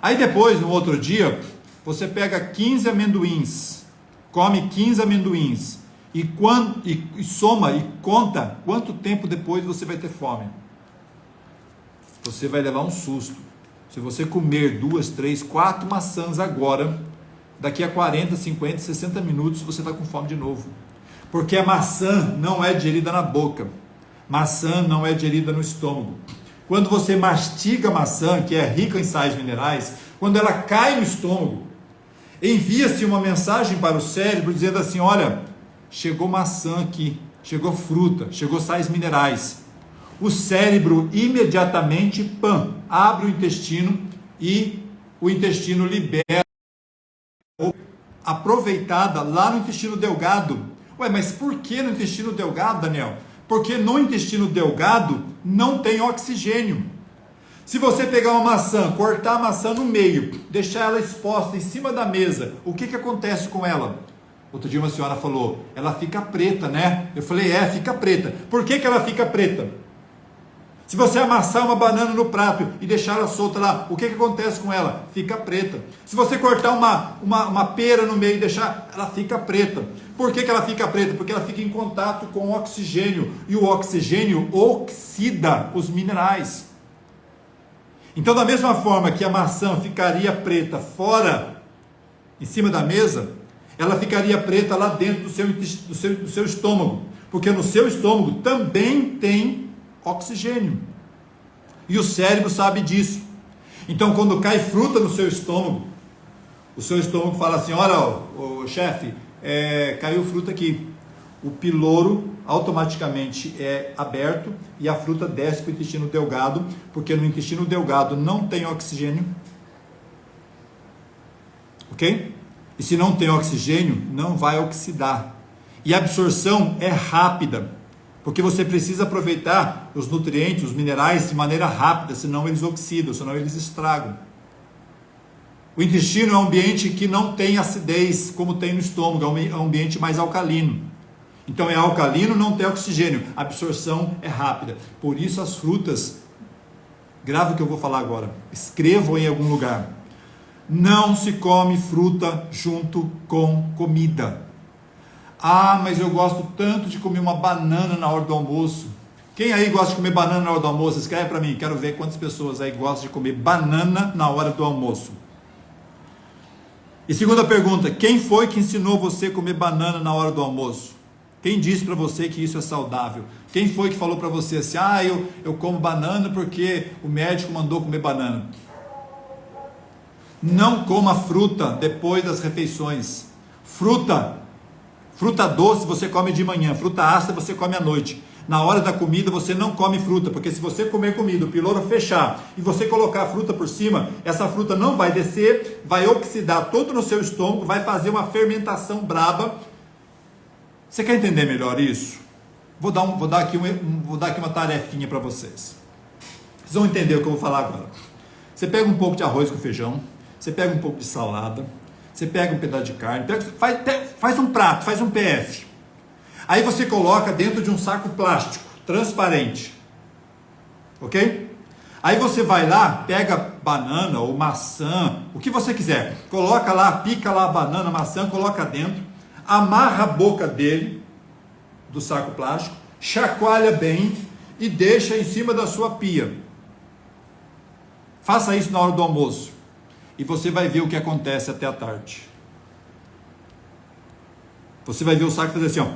Aí depois, no outro dia, você pega 15 amendoins. Come 15 amendoins e soma e conta quanto tempo depois você vai ter fome. Você vai levar um susto. Se você comer 2, 3, 4 maçãs agora, daqui a 40, 50, 60 minutos você está com fome de novo. Porque a maçã não é digerida na boca. Maçã não é digerida no estômago. Quando você mastiga a maçã, que é rica em sais minerais, quando ela cai no estômago, envia-se uma mensagem para o cérebro dizendo assim, olha, chegou maçã aqui, chegou fruta, chegou sais minerais. O cérebro imediatamente, abre o intestino e o intestino libera aproveitada lá no intestino delgado. Ué, mas por que no intestino delgado, Daniel? Porque no intestino delgado não tem oxigênio. Se você pegar uma maçã, cortar a maçã no meio, deixar ela exposta em cima da mesa, o que acontece com ela? Outro dia uma senhora falou, ela fica preta, né? Eu falei, fica preta. Por que ela fica preta? Se você amassar uma banana no prato e deixar ela solta lá, o que acontece com ela? Fica preta. Se você cortar uma pera no meio e deixar, ela fica preta. Por que ela fica preta? Porque ela fica em contato com o oxigênio, e o oxigênio oxida os minerais. Então, da mesma forma que a maçã ficaria preta fora, em cima da mesa, ela ficaria preta lá dentro do seu estômago, porque no seu estômago também tem oxigênio, e o cérebro sabe disso. Então, quando cai fruta no seu estômago, o seu estômago fala assim, olha, chefe, caiu fruta aqui. o piloro automaticamente é aberto e a fruta desce para o intestino delgado, porque no intestino delgado não tem oxigênio. Ok? E se não tem oxigênio, não vai oxidar. E a absorção é rápida, porque você precisa aproveitar os nutrientes, os minerais de maneira rápida, senão eles oxidam, senão eles estragam. O intestino é um ambiente que não tem acidez, como tem no estômago, é um ambiente mais alcalino. Então é alcalino, não tem oxigênio, a absorção é rápida. Por isso as frutas, grave o que eu vou falar agora, escrevam em algum lugar. Não se come fruta junto com comida. Ah, mas eu gosto tanto de comer uma banana na hora do almoço. Quem aí gosta de comer banana na hora do almoço? Escreve para mim, quero ver quantas pessoas aí gostam de comer banana na hora do almoço. E segunda pergunta, quem foi que ensinou você a comer banana na hora do almoço? Quem disse para você que isso é saudável? Quem foi que falou para você assim, eu como banana porque o médico mandou comer banana? Não coma fruta depois das refeições. Fruta doce você come de manhã, fruta ácida você come à noite. Na hora da comida você não come fruta, porque se você comer comida, o piloro fechar e você colocar a fruta por cima, essa fruta não vai descer, vai oxidar todo no seu estômago, vai fazer uma fermentação braba. Você quer entender melhor isso? Vou dar aqui uma tarefinha para vocês. Vocês vão entender o que eu vou falar agora. Você pega um pouco de arroz com feijão, você pega um pouco de salada, você pega um pedaço de carne, faz um prato, faz um PF. Aí você coloca dentro de um saco plástico, transparente. Ok? Aí você vai lá, pega banana ou maçã, o que você quiser. Coloca lá, pica lá a banana, maçã, coloca dentro. Amarra a boca dele, do saco plástico, chacoalha bem e deixa em cima da sua pia. Faça isso na hora do almoço. E você vai ver o que acontece até a tarde. Você vai ver o saco fazer assim, ó.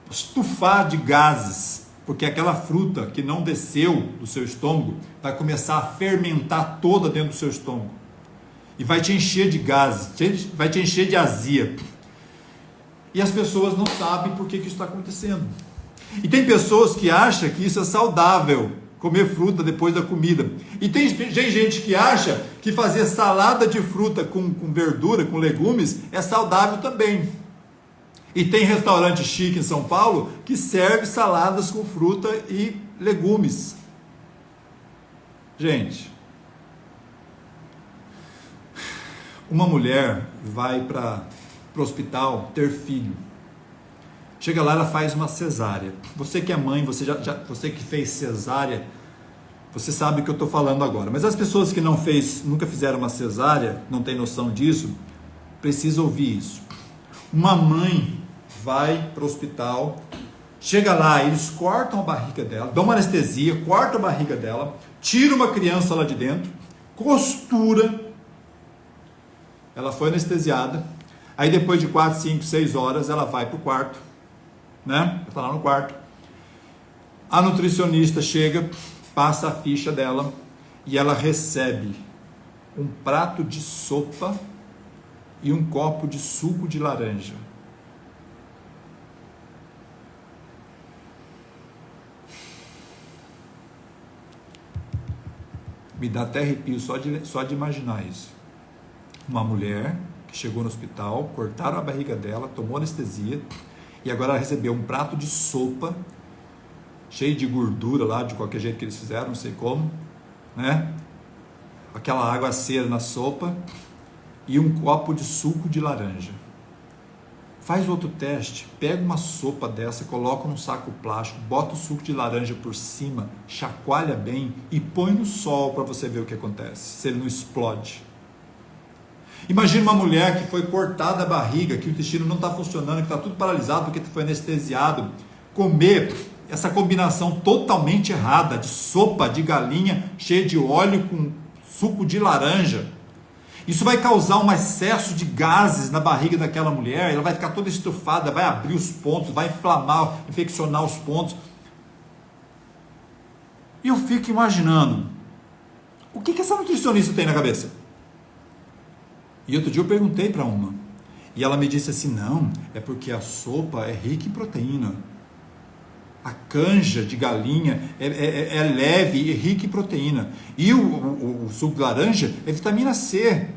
Estufar de gases. Porque aquela fruta que não desceu do seu estômago vai começar a fermentar toda dentro do seu estômago. E vai te encher de gases, vai te encher de azia. E as pessoas não sabem por que isso está acontecendo. E tem pessoas que acham que isso é saudável, comer fruta depois da comida. E tem gente que acha que fazer salada de fruta com verdura, com legumes, é saudável também. E tem restaurante chique em São Paulo que serve saladas com fruta e legumes. Gente, uma mulher vai para o hospital ter filho. Chega lá, ela faz uma cesárea. Você que é mãe, você que fez cesárea, você sabe o que eu estou falando agora. Mas as pessoas que nunca fizeram uma cesárea, não tem noção disso, precisam ouvir isso. Uma mãe vai para o hospital, chega lá, eles cortam a barriga dela, dão uma anestesia, cortam a barriga dela, tiram uma criança lá de dentro, costura. Ela foi anestesiada. Aí depois de 4, 5, 6 horas ela vai para o quarto, né? Está lá no quarto. A nutricionista chega, passa a ficha dela e ela recebe um prato de sopa e um copo de suco de laranja. Me dá até arrepio só de imaginar isso. Uma mulher que chegou no hospital, cortaram a barriga dela, tomou anestesia e agora ela recebeu um prato de sopa cheio de gordura lá, de qualquer jeito que eles fizeram, não sei como, né? Aquela água acesa na sopa e um copo de suco de laranja. Faz outro teste, pega uma sopa dessa, coloca num saco plástico, bota o suco de laranja por cima, chacoalha bem e põe no sol para você ver o que acontece, se ele não explode. Imagina uma mulher que foi cortada a barriga, que o intestino não está funcionando, que está tudo paralisado porque foi anestesiado, comer essa combinação totalmente errada de sopa de galinha cheia de óleo com suco de laranja. Isso vai causar um excesso de gases na barriga daquela mulher, ela vai ficar toda estufada, vai abrir os pontos, vai inflamar, infeccionar os pontos. E eu fico imaginando, o que essa nutricionista tem na cabeça? E outro dia eu perguntei para uma, E ela me disse assim, não, é porque a sopa é rica em proteína. A canja de galinha é leve e rica em proteína. E o suco de laranja é vitamina C.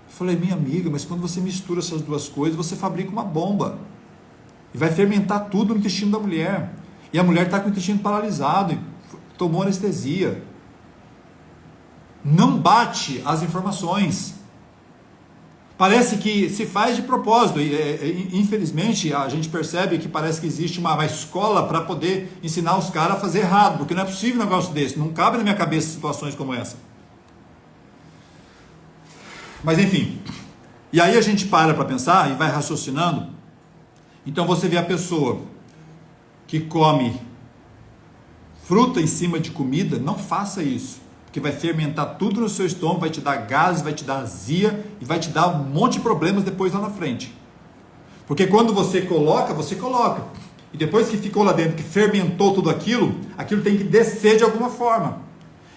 Eu falei, minha amiga, mas quando você mistura essas duas coisas, você fabrica uma bomba. E vai fermentar tudo no intestino da mulher. E a mulher está com o intestino paralisado, tomou anestesia. Não bate as informações. Parece que se faz de propósito. Infelizmente, a gente percebe que parece que existe uma escola para poder ensinar os caras a fazer errado, porque não é possível um negócio desse. Não cabe na minha cabeça situações como essa. Mas enfim. E aí a gente para pensar e vai raciocinando. Então você vê a pessoa que come fruta em cima de comida, não faça isso. Porque vai fermentar tudo no seu estômago, vai te dar gases, vai te dar azia e vai te dar um monte de problemas depois lá na frente. Porque quando você coloca. E depois que ficou lá dentro, que fermentou tudo aquilo tem que descer de alguma forma.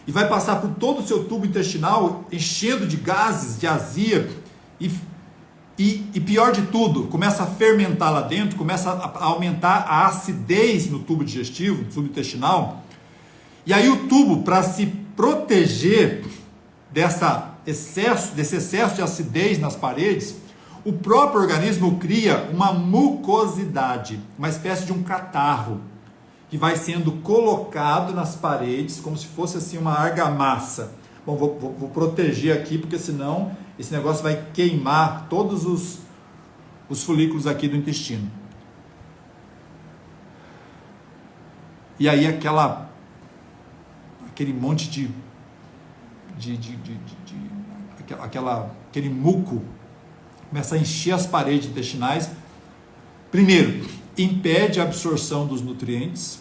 E vai passar por todo o seu tubo intestinal, enchendo de gases, de azia. E pior de tudo, começa a fermentar lá dentro, começa a aumentar a acidez no tubo digestivo, no tubo intestinal. E aí o tubo, para se proteger desse excesso de acidez nas paredes, o próprio organismo cria uma mucosidade, uma espécie de um catarro, que vai sendo colocado nas paredes, como se fosse assim uma argamassa. Bom, vou proteger aqui, porque senão esse negócio vai queimar todos os folículos aqui do intestino. E aí aquele monte aquele muco começa a encher as paredes intestinais. Primeiro, impede a absorção dos nutrientes.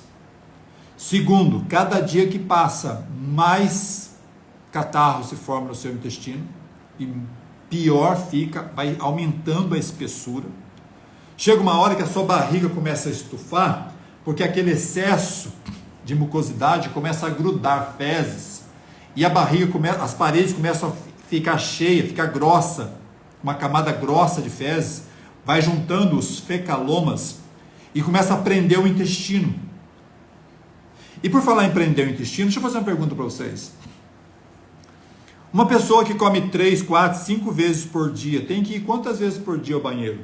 Segundo, cada dia que passa, mais catarro se forma no seu intestino e pior fica, vai aumentando a espessura. Chega uma hora que a sua barriga começa a estufar, porque aquele excesso de mucosidade começa a grudar fezes e a barriga as paredes começam a ficar cheia, ficar grossa, uma camada grossa de fezes, vai juntando os fecalomas e começa a prender o intestino. E por falar em prender o intestino, deixa eu fazer uma pergunta para vocês. Uma pessoa que come 3, 4, 5 vezes por dia, tem que ir quantas vezes por dia ao banheiro?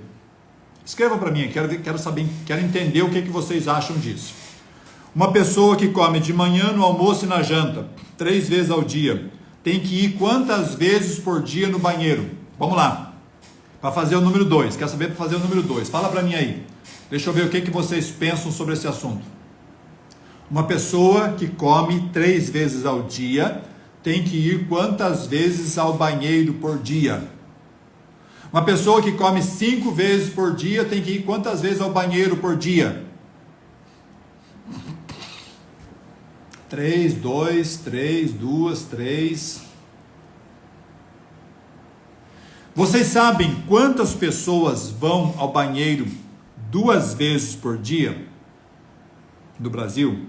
Escreva para mim, quero saber, quero entender o que vocês acham disso. Uma pessoa que come de manhã, no almoço e na janta, 3 vezes ao dia, tem que ir quantas vezes por dia no banheiro? Vamos lá, para fazer o número 2, quer saber para fazer o número 2? Fala para mim aí, deixa eu ver o que vocês pensam sobre esse assunto. Uma pessoa que come 3 vezes ao dia, tem que ir quantas vezes ao banheiro por dia? Uma pessoa que come 5 vezes por dia, tem que ir quantas vezes ao banheiro por dia? 3, 2, 3, 2, 3. Vocês sabem quantas pessoas vão ao banheiro 2 vezes por dia no Brasil?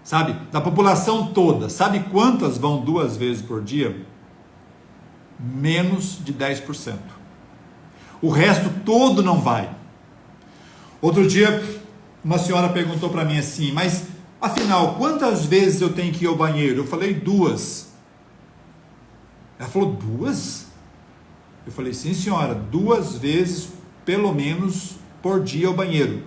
Sabe? Da população toda, sabe quantas vão 2 vezes por dia? Menos de 10%. O resto todo não vai. Outro dia, uma senhora perguntou para mim assim, mas afinal, quantas vezes eu tenho que ir ao banheiro? Eu falei 2. Ela falou 2? Eu falei, sim senhora, 2 vezes pelo menos por dia ao banheiro.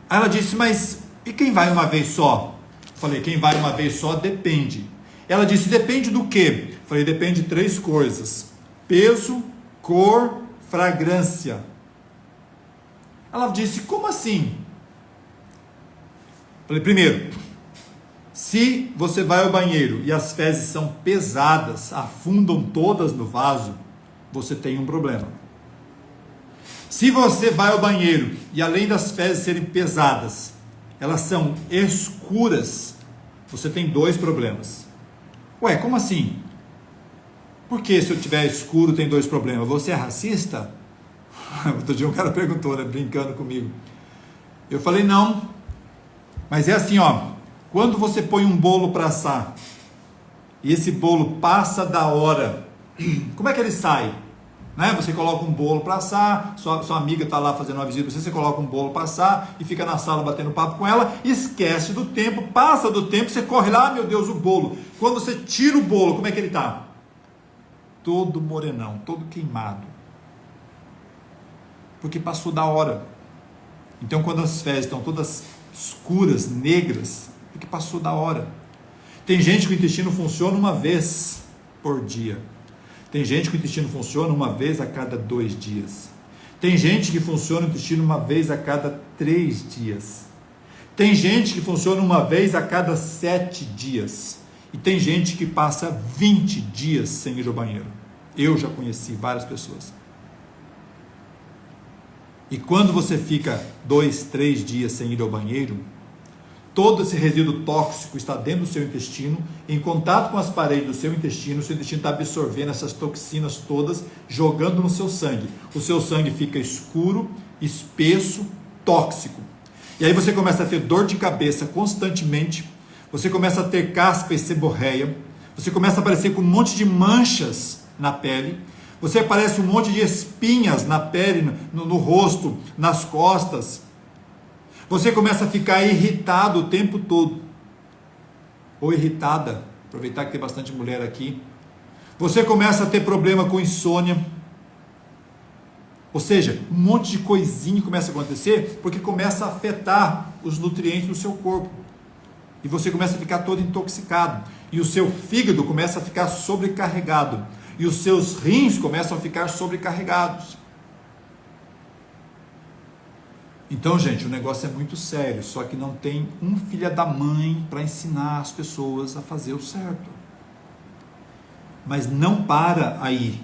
Aí ela disse, mas e quem vai uma vez só? Eu falei, quem vai uma vez só depende. Ela disse, depende do quê? Eu falei, depende de 3 coisas: peso, cor, fragrância. Ela disse, como assim? Eu falei, primeiro, se você vai ao banheiro e as fezes são pesadas, afundam todas no vaso, você tem um problema. Se você vai ao banheiro e além das fezes serem pesadas, elas são escuras, você tem 2 problemas. Ué, como assim? Por que se eu tiver escuro tem 2 problemas? Você é racista? Outro dia um cara perguntou, né, brincando comigo. Eu falei, não. Mas é assim, ó. Quando você põe um bolo para assar e esse bolo passa da hora Como é que ele sai? Né? Você coloca um bolo para assar, sua amiga está lá fazendo uma visita, você coloca um bolo para assar e fica na sala batendo papo com ela, esquece do tempo, passa do tempo, você corre lá, meu Deus, o bolo. Quando você tira o bolo, como é que ele está? Todo morenão, todo queimado. Porque passou da hora. Então quando as fezes estão todas escuras, negras, porque passou da hora. Tem gente que o intestino funciona uma vez por dia. Tem gente que o intestino funciona uma vez a cada 2 dias. Tem gente que funciona o intestino uma vez a cada 3 dias. Tem gente que funciona uma vez a cada 7 dias. E tem gente que passa 20 dias sem ir ao banheiro. Eu já conheci várias pessoas. E quando você fica 2, 3 dias sem ir ao banheiro, todo esse resíduo tóxico está dentro do seu intestino, em contato com as paredes do seu intestino está absorvendo essas toxinas todas, jogando no seu sangue. O seu sangue fica escuro, espesso, tóxico. E aí você começa a ter dor de cabeça constantemente, você começa a ter caspa e seborreia, você começa a aparecer com um monte de manchas na pele, você aparece um monte de espinhas na pele, no rosto, nas costas. Você começa a ficar irritado o tempo todo. Ou irritada. Aproveitar que tem bastante mulher aqui. Você começa a ter problema com insônia. Ou seja, um monte de coisinha começa a acontecer porque começa a afetar os nutrientes do seu corpo. E você começa a ficar todo intoxicado. E o seu fígado começa a ficar sobrecarregado. E os seus rins começam a ficar sobrecarregados. Então, gente, o negócio é muito sério, só que não tem um filho da mãe para ensinar as pessoas a fazer o certo. Mas não para aí.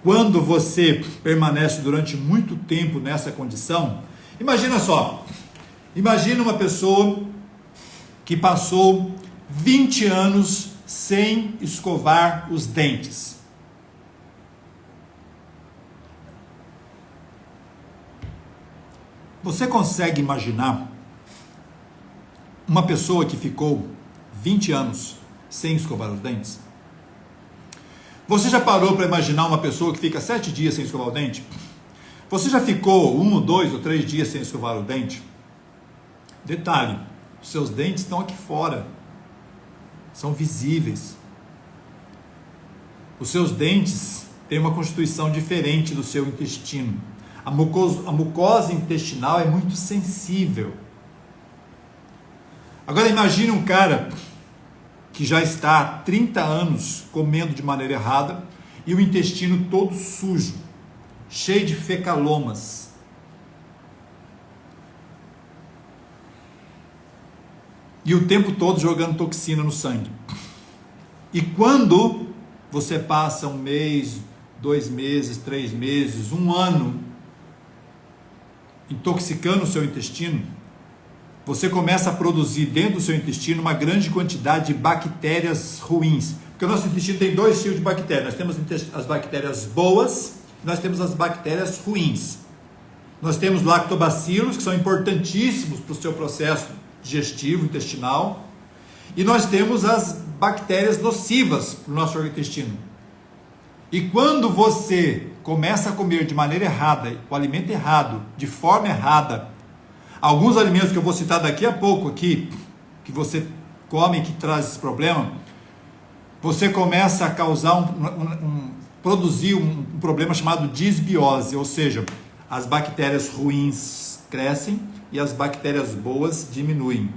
Quando você permanece durante muito tempo nessa condição, imagina só, imagina uma pessoa que passou 20 anos sem escovar os dentes. Você consegue imaginar uma pessoa que ficou 20 anos sem escovar os dentes? Você já parou para imaginar uma pessoa que fica 7 dias sem escovar o dente? Você já ficou 1, 2 ou 3 dias sem escovar o dente? Detalhe, os seus dentes estão aqui fora, são visíveis. Os seus dentes têm uma constituição diferente do seu intestino. A mucosa intestinal é muito sensível. Agora imagine um cara que já está há 30 anos comendo de maneira errada e o intestino todo sujo, cheio de fecalomas. E o tempo todo jogando toxina no sangue. E quando você passa 1 mês, 2 meses, 3 meses, 1 ano intoxicando o seu intestino, você começa a produzir dentro do seu intestino uma grande quantidade de bactérias ruins. Porque o nosso intestino tem 2 tipos de bactérias. Nós temos as bactérias boas, nós temos as bactérias ruins. Nós temos lactobacilos, que são importantíssimos para o seu processo digestivo, intestinal. E nós temos as bactérias nocivas para o nosso intestino. E quando você começa a comer de maneira errada, o alimento errado, de forma errada, alguns alimentos que eu vou citar daqui a pouco aqui, que você come e que traz esse problema, você começa a causar produzir um problema chamado disbiose, ou seja, as bactérias ruins crescem e as bactérias boas diminuem.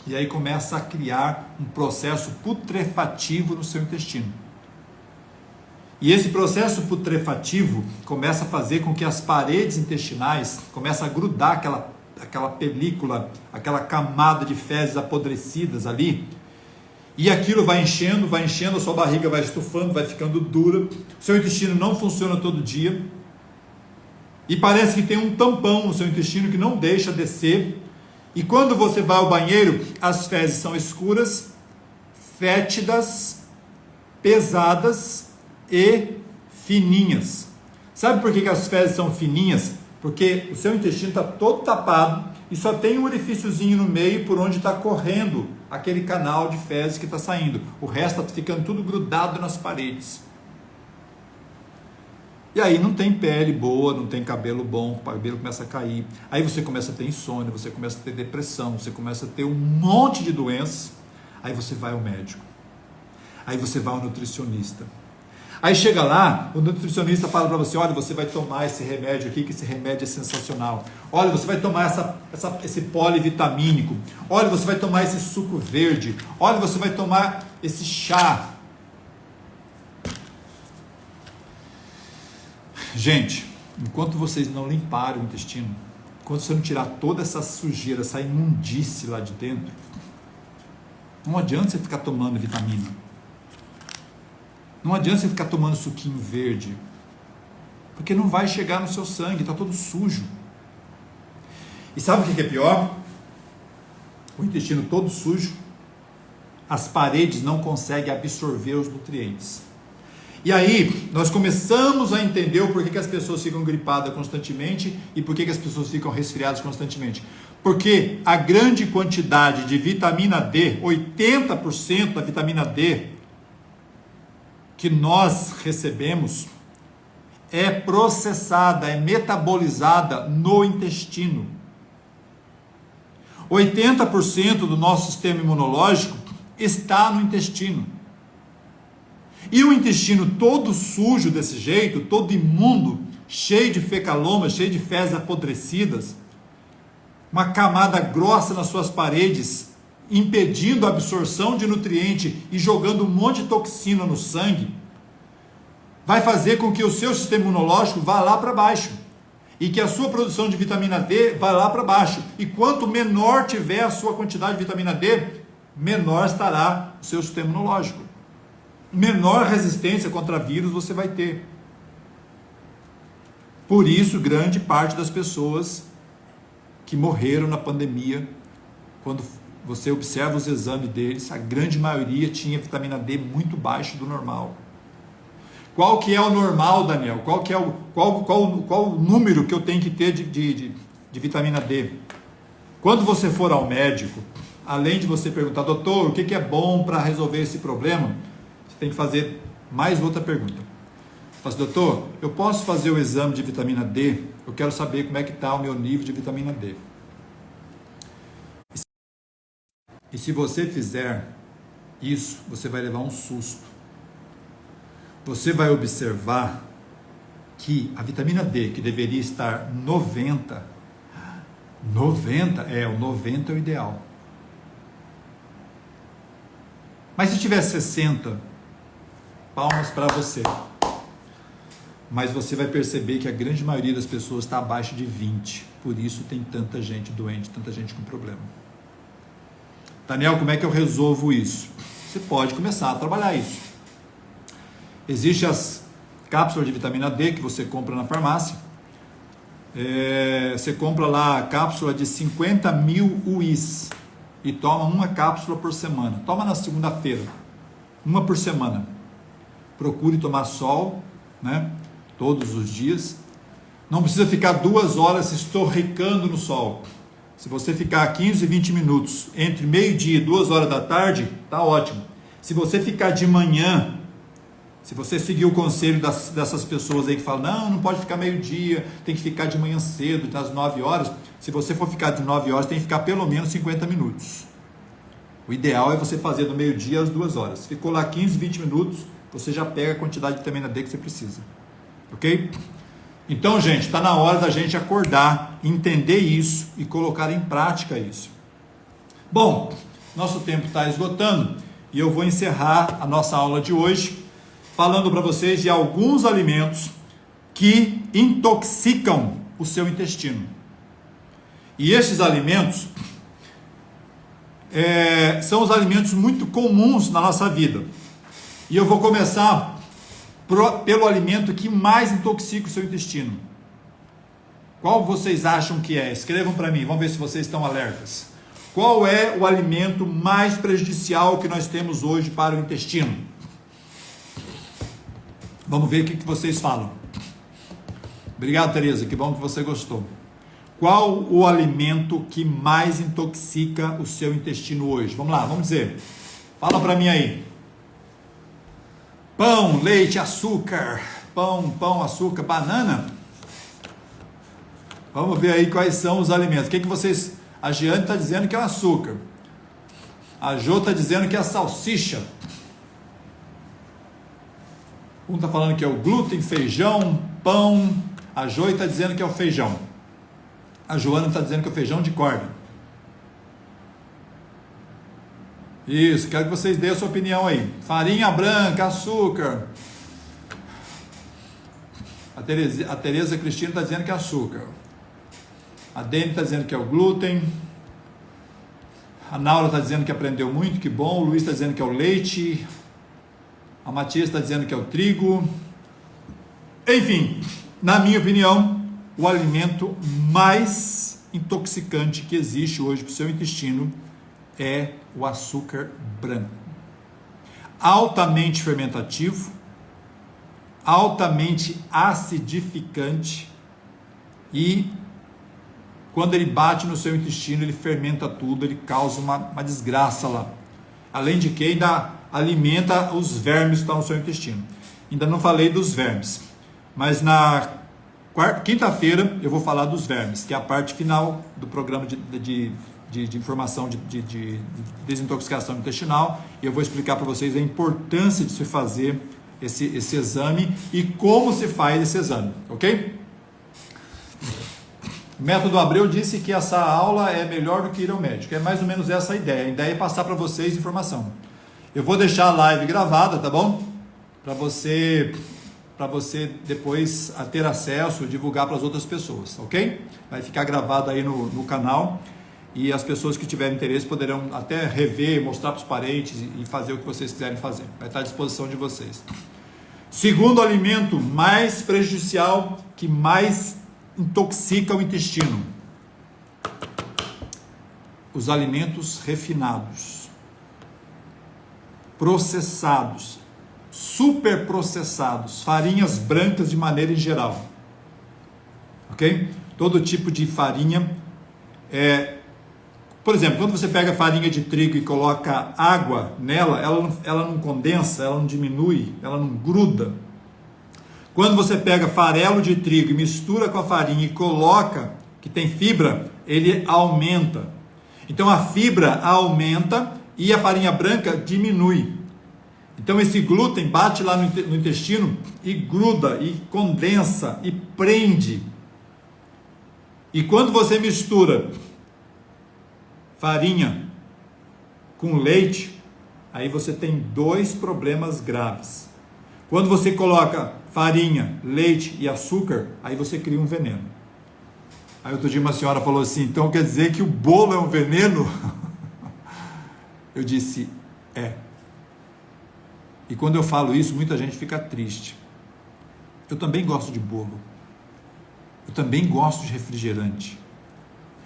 E aí começa a criar um processo putrefativo no seu intestino. E esse processo putrefativo começa a fazer com que as paredes intestinais comecem a grudar aquela película, aquela camada de fezes apodrecidas ali, e aquilo vai enchendo, a sua barriga vai estufando, vai ficando dura, o seu intestino não funciona todo dia, e parece que tem um tampão no seu intestino que não deixa descer, e quando você vai ao banheiro, as fezes são escuras, fétidas, pesadas e fininhas. Sabe por que as fezes são fininhas? Porque o seu intestino está todo tapado e só tem um orifíciozinho no meio por onde está correndo aquele canal de fezes que está saindo. O resto está ficando tudo grudado nas paredes. E aí não tem pele boa, não tem cabelo bom, o cabelo começa a cair. Aí você começa a ter insônia, você começa a ter depressão, você começa a ter um monte de doenças. Aí você vai ao médico. Aí você vai ao nutricionista. Aí chega lá, o nutricionista fala para você, olha, você vai tomar esse remédio aqui, que esse remédio é sensacional. Olha, você vai tomar esse polivitamínico. Olha, você vai tomar esse suco verde. Olha, você vai tomar esse chá. Gente, enquanto vocês não limparem o intestino, enquanto você não tirar toda essa sujeira, essa imundície lá de dentro, não adianta você ficar tomando vitamina. Não adianta você ficar tomando suquinho verde, porque não vai chegar no seu sangue, está todo sujo. E sabe o que é pior? O intestino todo sujo, as paredes não conseguem absorver os nutrientes. E aí, nós começamos a entender o porquê que as pessoas ficam gripadas constantemente e por que as pessoas ficam resfriadas constantemente. Porque a grande quantidade de vitamina D, 80% da vitamina D, que nós recebemos é processada, é metabolizada no intestino. 80% do nosso sistema imunológico está no intestino. E o intestino todo sujo desse jeito, todo imundo, cheio de fecalomas, cheio de fezes apodrecidas, uma camada grossa nas suas paredes, impedindo a absorção de nutriente e jogando um monte de toxina no sangue, vai fazer com que o seu sistema imunológico vá lá para baixo e que a sua produção de vitamina D vá lá para baixo. E quanto menor tiver a sua quantidade de vitamina D, menor estará o seu sistema imunológico. Menor resistência contra vírus você vai ter. Por isso, grande parte das pessoas que morreram na pandemia, quando você observa os exames deles, a grande maioria tinha vitamina D muito baixo do normal. Qual que é o normal, Daniel? Qual o número que eu tenho que ter de vitamina D? Quando você for ao médico, além de você perguntar, doutor, o que é bom para resolver esse problema? Você tem que fazer mais outra pergunta. Fala assim, doutor, eu posso fazer o exame de vitamina D? Eu quero saber como é que está o meu nível de vitamina D. E se você fizer isso, você vai levar um susto. Você vai observar que a vitamina D, que deveria estar 90 é o ideal. Mas se tiver 60, palmas para você. Mas você vai perceber que a grande maioria das pessoas está abaixo de 20. Por isso tem tanta gente doente, tanta gente com problema. Daniel, como é que eu resolvo isso? Você pode começar a trabalhar isso. Existem as cápsulas de vitamina D que você compra na farmácia. Você compra lá a cápsula de 50.000 UIs e toma uma cápsula por semana. Toma na segunda-feira, uma por semana. Procure tomar sol, né, todos os dias. Não precisa ficar 2 horas estorricando no sol. Se você ficar 15, 20 minutos entre meio-dia e 2 horas da tarde, tá ótimo. Se você ficar de manhã, se você seguir o conselho dessas pessoas aí que falam, não pode ficar meio-dia, tem que ficar de manhã cedo, às 9 horas. Se você for ficar de 9 horas, tem que ficar pelo menos 50 minutos. O ideal é você fazer do meio-dia às 2 horas. Ficou lá 15, 20 minutos, você já pega a quantidade de vitamina D que você precisa. Ok? Então, gente, está na hora da gente acordar, entender isso e colocar em prática isso. Bom, nosso tempo está esgotando e eu vou encerrar a nossa aula de hoje falando para vocês de alguns alimentos que intoxicam o seu intestino. E esses alimentos são os alimentos muito comuns na nossa vida. E eu vou começar pelo alimento que mais intoxica o seu intestino. Qual vocês acham que é? Escrevam para mim, vamos ver se vocês estão alertas. Qual é o alimento mais prejudicial que nós temos hoje para o intestino? Vamos ver o que vocês falam. Obrigado, Tereza, que bom que você gostou. Qual o alimento que mais intoxica o seu intestino hoje? Vamos lá, vamos dizer. Fala para mim aí. Pão, leite, açúcar. Pão, açúcar, banana. Vamos ver aí quais são os alimentos. O que vocês... A Giane está dizendo que é o açúcar. A Jô está dizendo que é a salsicha. Um está falando que é o glúten, feijão, pão. A Jô está dizendo que é o feijão. A Joana está dizendo que é o feijão de corda. Isso, quero que vocês deem a sua opinião aí. Farinha branca, açúcar. A Tereza Cristina está dizendo que é açúcar. A Dani está dizendo que é o glúten. A Naura está dizendo que aprendeu muito, que bom. O Luiz está dizendo que é o leite. A Matias está dizendo que é o trigo. Enfim, na minha opinião, o alimento mais intoxicante que existe hoje para o seu intestino é o açúcar branco. Altamente fermentativo, altamente acidificante e quando ele bate no seu intestino, ele fermenta tudo, ele causa uma desgraça lá. Além de que ainda alimenta os vermes que estão no seu intestino. Ainda não falei dos vermes, mas na quinta-feira eu vou falar dos vermes, que é a parte final do programa de informação de desintoxicação intestinal, e eu vou explicar para vocês a importância de se fazer esse exame e como se faz esse exame, ok? O Método Abreu disse que essa aula é melhor do que ir ao médico. É mais ou menos essa a ideia. A ideia é passar para vocês informação. Eu vou deixar a live gravada, tá bom? Para você depois ter acesso, divulgar para as outras pessoas, ok? Vai ficar gravado aí no canal e as pessoas que tiverem interesse poderão até rever, mostrar para os parentes e fazer o que vocês quiserem fazer. Vai estar à disposição de vocês. Segundo alimento mais prejudicial, que mais intoxica o intestino: os alimentos refinados, processados, superprocessados, farinhas brancas de maneira em geral, ok? Todo tipo de farinha, por exemplo, quando você pega farinha de trigo e coloca água nela, ela não condensa, ela não diminui, ela não gruda. Quando você pega farelo de trigo e mistura com a farinha e coloca, que tem fibra, ele aumenta. Então a fibra aumenta e a farinha branca diminui. Então esse glúten bate lá no intestino e gruda, e condensa, e prende. E quando você mistura farinha com leite, aí você tem dois problemas graves. Quando você coloca farinha, leite e açúcar, aí você cria um veneno. Aí outro dia uma senhora falou assim: então quer dizer que o bolo é um veneno? Eu disse: é. E quando eu falo isso, muita gente fica triste. Eu também gosto de bolo. Eu também gosto de refrigerante.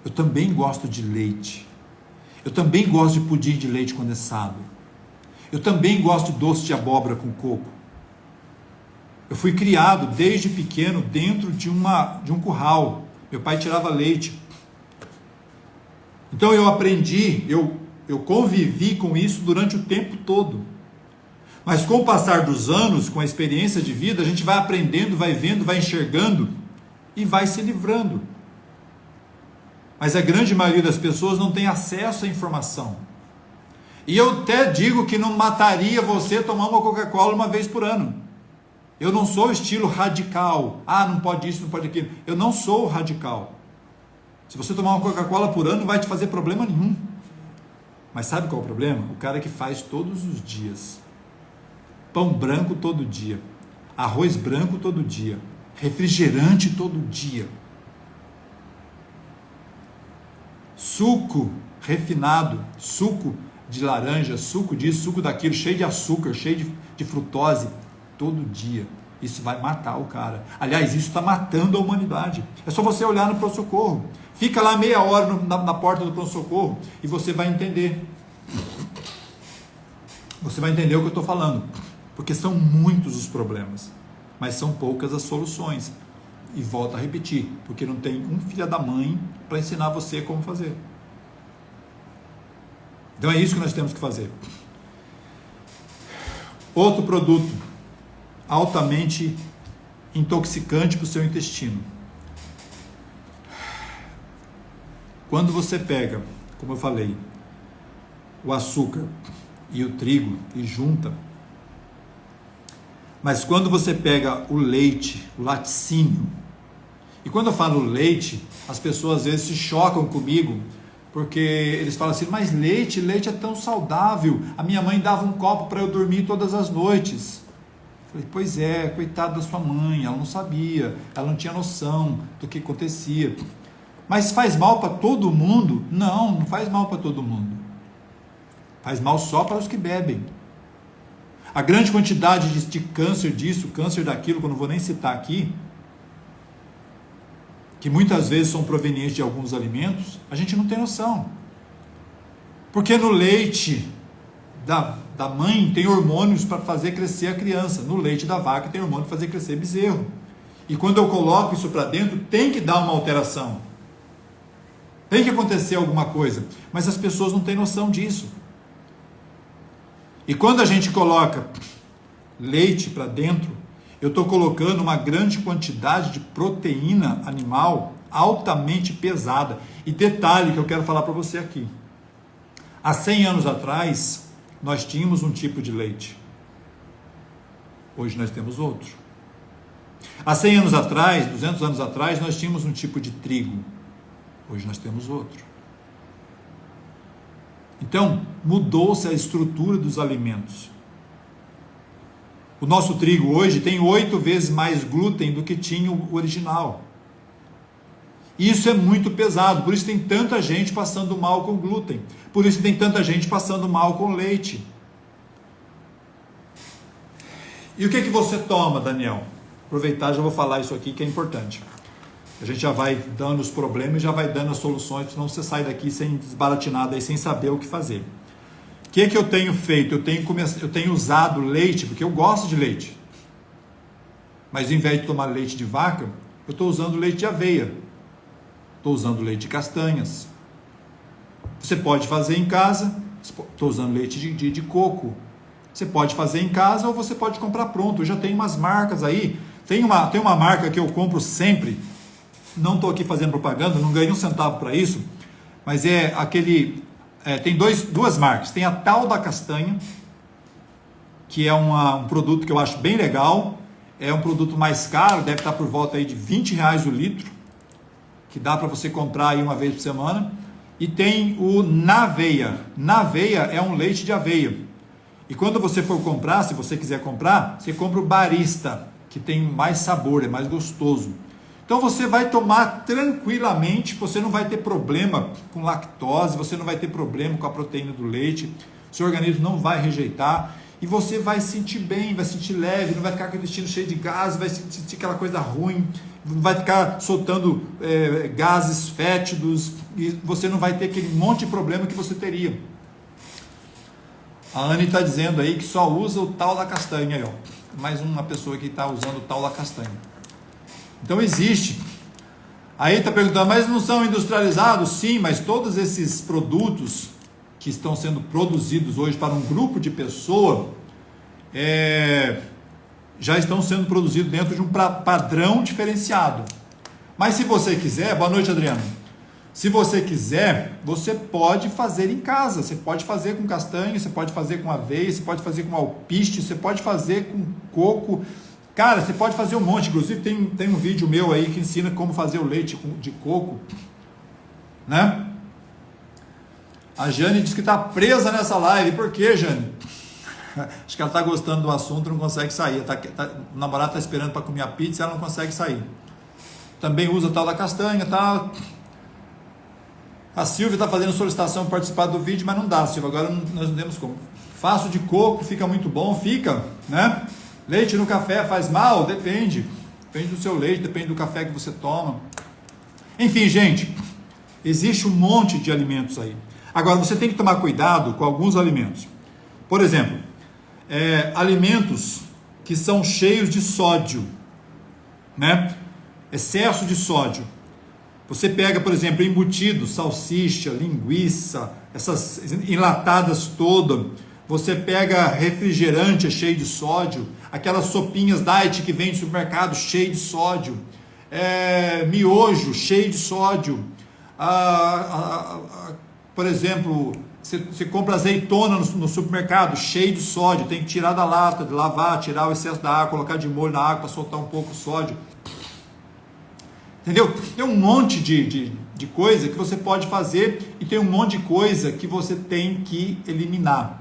Eu também gosto de leite. Eu também gosto de pudim de leite condensado. Eu também gosto de doce de abóbora com coco. Eu fui criado desde pequeno dentro de um curral. Meu pai tirava leite. Então eu aprendi, eu convivi com isso durante o tempo todo. Mas com o passar dos anos, com a experiência de vida, a gente vai aprendendo, vai vendo, vai enxergando e vai se livrando. Mas a grande maioria das pessoas não tem acesso à informação. E eu até digo que não mataria você tomar uma Coca-Cola uma vez por ano. Eu não sou o estilo radical. Ah, não pode isso, não pode aquilo. Eu não sou radical. Se você tomar uma Coca-Cola por ano, não vai te fazer problema nenhum. Mas sabe qual é o problema? O cara que faz todos os dias. Pão branco todo dia. Arroz branco todo dia. Refrigerante todo dia. Suco refinado. Suco de laranja, suco disso, suco daquilo, cheio de açúcar, cheio de frutose. Todo dia. Isso vai matar o cara. Aliás, isso está matando a humanidade. É só você olhar no pronto-socorro. Fica lá meia hora na porta do pronto-socorro e você vai entender. Você vai entender o que eu estou falando. Porque são muitos os problemas, mas são poucas as soluções. E volto a repetir, porque não tem um filho da mãe para ensinar você como fazer. Então é isso que nós temos que fazer. Outro produto altamente intoxicante para o seu intestino. Quando você pega, como eu falei, o açúcar e o trigo e junta, mas quando você pega o leite, o laticínio, e quando eu falo leite, as pessoas às vezes se chocam comigo, porque eles falam assim, mas leite é tão saudável, a minha mãe dava um copo para eu dormir todas as noites. Eu falei, pois é, coitada da sua mãe, ela não sabia, ela não tinha noção do que acontecia. Mas faz mal para todo mundo? Não, não faz mal para todo mundo. Faz mal só para os que bebem. A grande quantidade de câncer disso, câncer daquilo, que eu não vou nem citar aqui, que muitas vezes são provenientes de alguns alimentos, a gente não tem noção. Porque no leite da mãe tem hormônios para fazer crescer a criança, no leite da vaca tem hormônio para fazer crescer bezerro. E quando eu coloco isso para dentro, tem que dar uma alteração. Tem que acontecer alguma coisa, mas as pessoas não têm noção disso. E quando a gente coloca leite para dentro, eu estou colocando uma grande quantidade de proteína animal altamente pesada. E detalhe que eu quero falar para você aqui. Há 100 anos atrás, nós tínhamos um tipo de leite. Hoje nós temos outro. Há 100 anos atrás, 200 anos atrás, nós tínhamos um tipo de trigo. Hoje nós temos outro. Então, mudou-se a estrutura dos alimentos. O nosso trigo hoje tem 8 vezes mais glúten do que tinha o original. Isso é muito pesado, por isso tem tanta gente passando mal com glúten. Por isso tem tanta gente passando mal com leite. E o que você toma, Daniel? Aproveitar, já vou falar isso aqui que é importante. A gente já vai dando os problemas e já vai dando as soluções, senão você sai daqui sem desbaratinado, aí, sem saber o que fazer. O que eu tenho feito? Eu tenho usado leite, porque eu gosto de leite. Mas ao invés de tomar leite de vaca, eu estou usando leite de aveia. Estou usando leite de castanhas. Você pode fazer em casa. Estou usando leite de coco. Você pode fazer em casa ou você pode comprar pronto. Eu já tenho umas marcas aí. Tem uma marca que eu compro sempre. Não estou aqui fazendo propaganda, não ganhei um centavo para isso. Mas é aquele... tem duas marcas. Tem a Tal da Castanha, que é um produto que eu acho bem legal. É um produto mais caro, deve estar por volta aí de R$20 o litro, que dá para você comprar aí uma vez por semana. E tem o Naveia. Naveia é um leite de aveia. E quando você for comprar, se você quiser comprar, você compra o Barista, que tem mais sabor, é mais gostoso. Então você vai tomar tranquilamente, você não vai ter problema com lactose, você não vai ter problema com a proteína do leite, seu organismo não vai rejeitar e você vai se sentir bem, vai se sentir leve, não vai ficar com o intestino cheio de gases, vai sentir aquela coisa ruim, não vai ficar soltando gases fétidos e você não vai ter aquele monte de problema que você teria. A Anne está dizendo aí que só usa o Tal da Castanha, aí, ó. Mais uma pessoa que está usando o Tal da Castanha. Então existe. Aí está perguntando, mas não são industrializados? Sim, mas todos esses produtos que estão sendo produzidos hoje para um grupo de pessoas já estão sendo produzidos dentro de um padrão diferenciado. Mas se você quiser, boa noite, Adriano. Se você quiser, você pode fazer em casa. Você pode fazer com castanha, você pode fazer com aveia, você pode fazer com alpiste, você pode fazer com coco. Cara, você pode fazer um monte, inclusive tem um vídeo meu aí que ensina como fazer o leite de coco, né? A Jane diz que está presa nessa live. Por quê, Jane? Acho que ela está gostando do assunto, não consegue sair. O namorado está esperando para comer a pizza e ela não consegue sair. Também usa Tal da Castanha, tá? A Silvia está fazendo solicitação para participar do vídeo, mas não dá, Silvia, agora nós não temos como. Faço de coco, fica muito bom, fica, né? Leite no café faz mal? Depende do seu leite, depende do café que você toma. Enfim, gente, existe um monte de alimentos aí. Agora, você tem que tomar cuidado com alguns alimentos. Por exemplo, alimentos que são cheios de sódio, né? excesso de sódio. Você pega, por exemplo, embutido, salsicha, linguiça, essas enlatadas todas. Você pega refrigerante cheio de sódio, aquelas sopinhas diet que vem do supermercado cheio de sódio, miojo cheio de sódio. Por exemplo, você compra azeitona no supermercado cheio de sódio, tem que tirar da lata, lavar, tirar o excesso da água, colocar de molho na água para soltar um pouco o sódio. Entendeu? Tem um monte de coisa que você pode fazer e tem um monte de coisa que você tem que eliminar.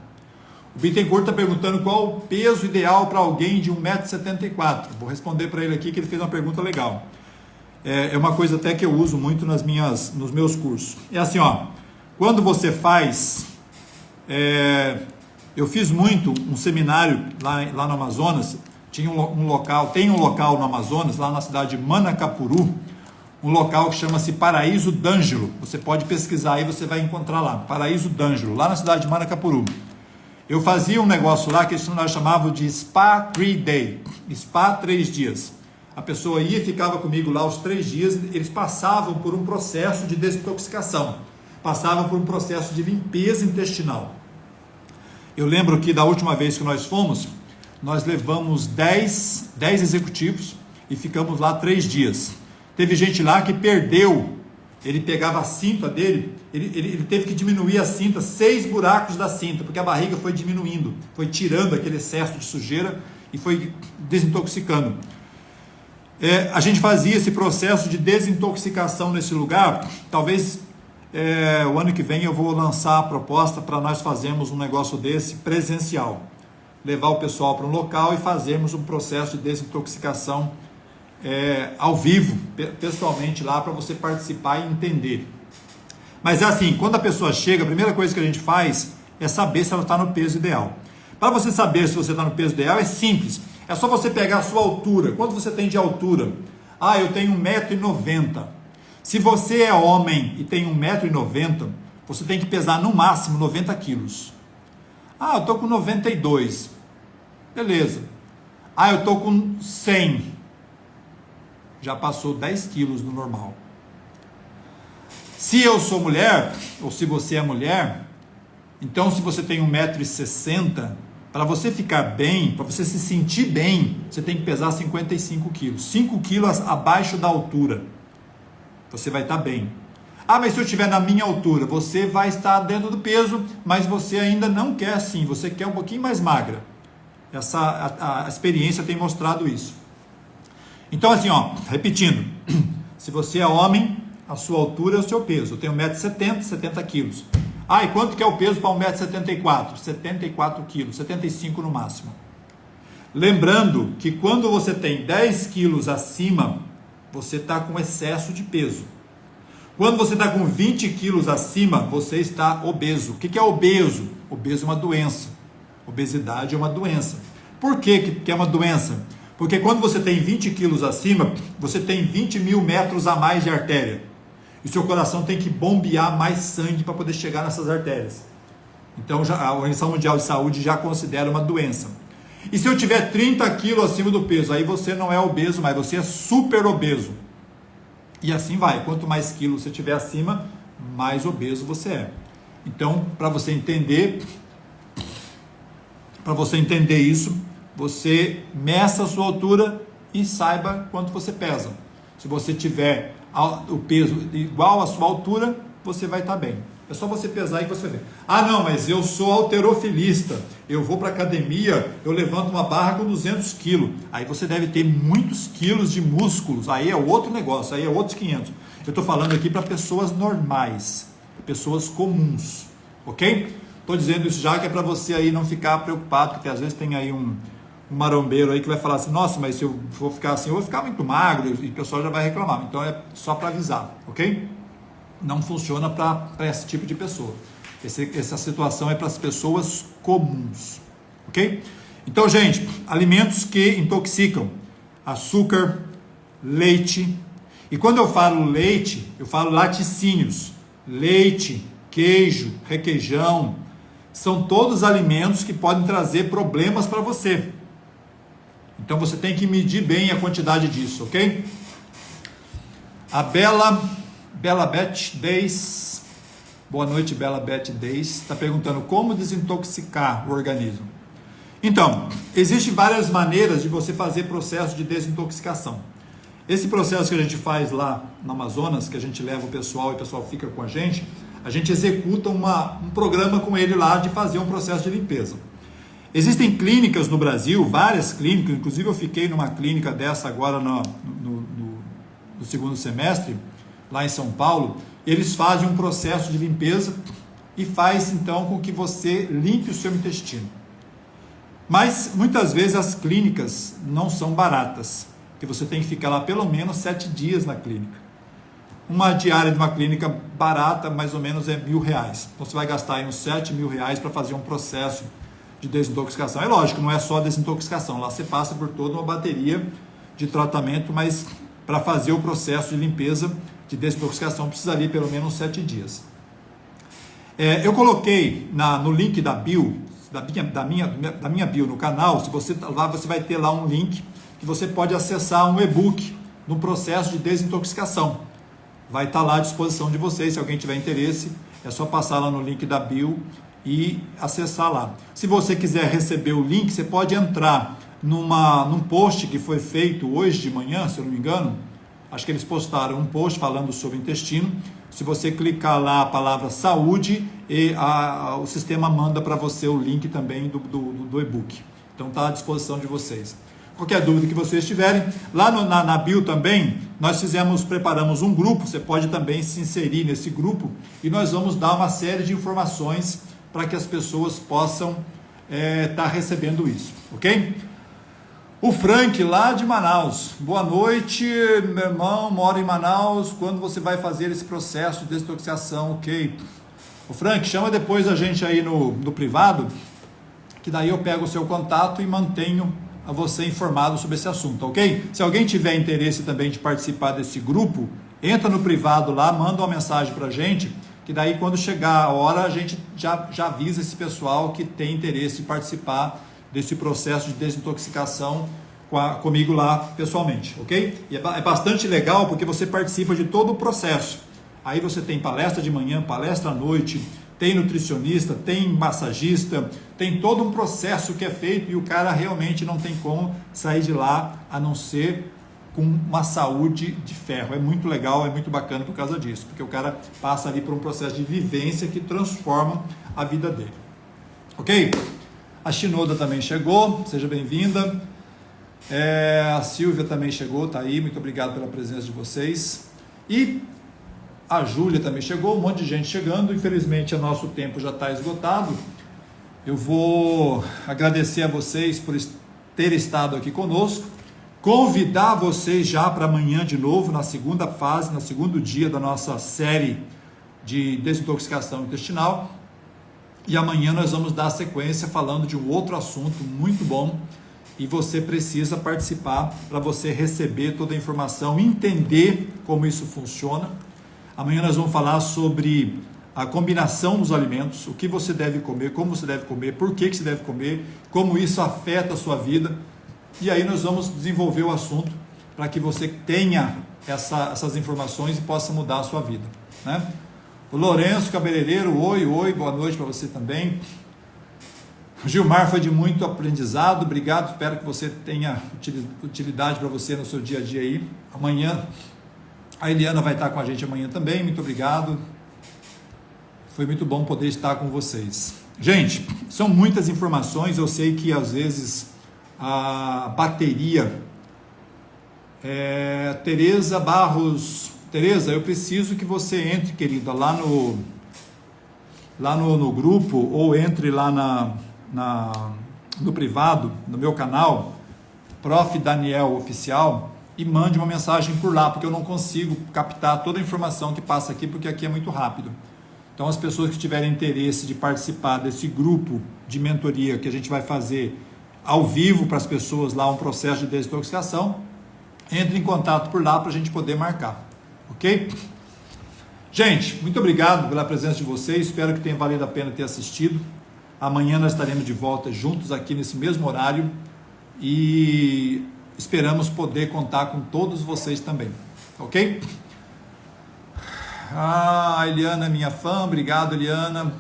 O Bittencourt está perguntando qual o peso ideal para alguém de 1,74 m. Vou responder para ele aqui que ele fez uma pergunta legal. É uma coisa até que eu uso muito nos meus cursos. É assim, ó, quando você faz... eu fiz muito um seminário lá no Amazonas, tem um local no Amazonas, lá na cidade de Manacapuru, um local que chama-se Paraíso d'Angelo. Você pode pesquisar aí, você vai encontrar lá, Paraíso d'Angelo, lá na cidade de Manacapuru. Eu fazia um negócio lá que nós chamávamos de Spa 3 Day, Spa 3 dias. A pessoa ia e ficava comigo lá os 3 dias, eles passavam por um processo de desintoxicação, passavam por um processo de limpeza intestinal. Eu lembro que da última vez que nós fomos, nós levamos 10 executivos e ficamos lá 3 dias. Teve gente lá que perdeu, ele pegava a cinta dele, ele teve que diminuir a cinta, 6 buracos da cinta, porque a barriga foi diminuindo, foi tirando aquele excesso de sujeira e foi desintoxicando. A gente fazia esse processo de desintoxicação nesse lugar. Talvez o ano que vem eu vou lançar a proposta para nós fazermos um negócio desse presencial, levar o pessoal para um local e fazermos um processo de desintoxicação ao vivo, pessoalmente lá, para você participar e entender. Mas é assim, quando a pessoa chega, a primeira coisa que a gente faz é saber se ela está no peso ideal. Para você saber se você está no peso ideal é simples, é só você pegar a sua altura. Quanto você tem de altura? Eu tenho 1,90 m. Se você é homem e tem 1,90 m, você tem que pesar no máximo 90 quilos. Eu estou com 92. Beleza. Eu estou com 100. Já passou 10 quilos do normal. Se eu sou mulher, ou se você é mulher, então se você tem 1,60 m, para você ficar bem, para você se sentir bem, você tem que pesar 55 quilos. 5 quilos abaixo da altura. Você vai estar bem. Mas se eu estiver na minha altura, você vai estar dentro do peso, mas você ainda não quer assim, você quer um pouquinho mais magra. A experiência tem mostrado isso. Então assim, repetindo, se você é homem, a sua altura é o seu peso. Eu tenho 1,70 m, 70 quilos. E quanto que é o peso para 1,74 m? 74 quilos, 75 no máximo. Lembrando que quando você tem 10 quilos acima, você está com excesso de peso. Quando você está com 20 quilos acima, você está obeso. O que é obeso? Obeso é uma doença. Obesidade é uma doença. Por que é uma doença? Porque quando você tem 20 quilos acima, você tem 20 mil metros a mais de artéria. E o seu coração tem que bombear mais sangue para poder chegar nessas artérias. Então a Organização Mundial de Saúde já considera uma doença. E se eu tiver 30 quilos acima do peso, aí você não é obeso, mas você é super obeso. E assim vai. Quanto mais quilos você tiver acima, mais obeso você é. Então, para você entender isso, você meça a sua altura e saiba quanto você pesa. Se você tiver o peso igual à sua altura, você vai estar bem. É só você pesar e você vê. Não, mas eu sou halterofilista, eu vou para academia, eu levanto uma barra com 200 quilos. Aí você deve ter muitos quilos de músculos, aí é outro negócio, aí é outros 500. Eu estou falando aqui para pessoas normais, pessoas comuns, ok? Estou dizendo isso já que é para você aí não ficar preocupado, porque às vezes tem aí um marombeiro aí que vai falar assim, nossa, mas se eu for ficar assim, eu vou ficar muito magro, e o pessoal já vai reclamar. Então é só para avisar, ok? Não funciona para esse tipo de pessoa. Essa situação é para as pessoas comuns, ok? Então, gente, alimentos que intoxicam: açúcar, leite. E quando eu falo leite, eu falo laticínios. Leite, queijo, requeijão, são todos alimentos que podem trazer problemas para você. Então você tem que medir bem a quantidade disso, ok? A Bela Beth Deis, boa noite, Bela Beth Deis, está perguntando como desintoxicar o organismo. Então, existem várias maneiras de você fazer processo de desintoxicação. Esse processo que a gente faz lá no Amazonas, que a gente leva o pessoal e o pessoal fica com a gente executa um programa com ele lá de fazer um processo de limpeza. Existem clínicas no Brasil, várias clínicas, inclusive eu fiquei numa clínica dessa agora no segundo semestre, lá em São Paulo. Eles fazem um processo de limpeza e faz então com que você limpe o seu intestino. Mas muitas vezes as clínicas não são baratas, porque você tem que ficar lá pelo menos 7 dias na clínica. Uma diária de uma clínica barata, mais ou menos, é R$1.000. Então você vai gastar aí uns R$7.000 para fazer um processo de desintoxicação. É lógico, não é só desintoxicação, lá você passa por toda uma bateria de tratamento, mas para fazer o processo de limpeza, de desintoxicação, precisa ali pelo menos 7 dias. Eu coloquei no link da bio, da minha bio no canal, se você lá, você vai ter lá um link que você pode acessar um e-book no processo de desintoxicação. Vai estar lá à disposição de vocês, se alguém tiver interesse, é só passar lá no link da bio e acessar lá. Se você quiser receber o link, você pode entrar num post que foi feito hoje de manhã, se eu não me engano. Acho que eles postaram um post falando sobre intestino. Se você clicar lá a palavra saúde, o sistema manda para você o link também do e-book. Então está à disposição de vocês. Qualquer dúvida que vocês tiverem, lá na bio também, nós preparamos um grupo, você pode também se inserir nesse grupo, e nós vamos dar uma série de informações para que as pessoas possam estar recebendo isso, ok? O Frank, lá de Manaus, boa noite, meu irmão, moro em Manaus, quando você vai fazer esse processo de desintoxicação, ok? O Frank, chama depois a gente aí no privado, que daí eu pego o seu contato e mantenho a você informado sobre esse assunto, ok? Se alguém tiver interesse também de participar desse grupo, entra no privado lá, manda uma mensagem para a gente, que daí quando chegar a hora a gente já avisa esse pessoal que tem interesse em participar desse processo de desintoxicação comigo lá pessoalmente, ok? E é bastante legal porque você participa de todo o processo. Aí você tem palestra de manhã, palestra à noite, tem nutricionista, tem massagista, tem todo um processo que é feito e o cara realmente não tem como sair de lá a não ser com uma saúde de ferro. É muito legal, é muito bacana por causa disso, porque o cara passa ali por um processo de vivência que transforma a vida dele. Ok? A Shinoda também chegou, seja bem-vinda. A Silvia também chegou, tá aí, muito obrigado pela presença de vocês. E a Júlia também chegou, um monte de gente chegando, infelizmente o nosso tempo já está esgotado. Eu vou agradecer a vocês por terem estado aqui conosco, convidar vocês já para amanhã de novo, na segunda fase, no segundo dia da nossa série de desintoxicação intestinal, e amanhã nós vamos dar sequência falando de um outro assunto muito bom, e você precisa participar para você receber toda a informação, entender como isso funciona. Amanhã nós vamos falar sobre a combinação dos alimentos, o que você deve comer, como você deve comer, por que você deve comer, como isso afeta a sua vida. E aí nós vamos desenvolver o assunto para que você tenha essas informações e possa mudar a sua vida, né? O Lourenço Cabeleireiro, oi, boa noite para você também. O Gilmar, foi de muito aprendizado, obrigado, espero que você tenha utilidade para você no seu dia a dia aí. Amanhã a Eliana vai estar com a gente amanhã também, muito obrigado. Foi muito bom poder estar com vocês. Gente, são muitas informações, eu sei que às vezes a bateria... Tereza Barros, Tereza, eu preciso que você entre, querida, lá no grupo, ou entre lá no privado, no meu canal, Prof. Daniel Oficial, e mande uma mensagem por lá, porque eu não consigo captar toda a informação que passa aqui, porque aqui é muito rápido. Então, as pessoas que tiverem interesse de participar desse grupo de mentoria que a gente vai fazer ao vivo para as pessoas lá, um processo de desintoxicação, entre em contato por lá para a gente poder marcar, ok? Gente, muito obrigado pela presença de vocês, espero que tenha valido a pena ter assistido. Amanhã nós estaremos de volta juntos aqui nesse mesmo horário e esperamos poder contar com todos vocês também, ok? Ah, a Eliana, minha fã, obrigado, Eliana.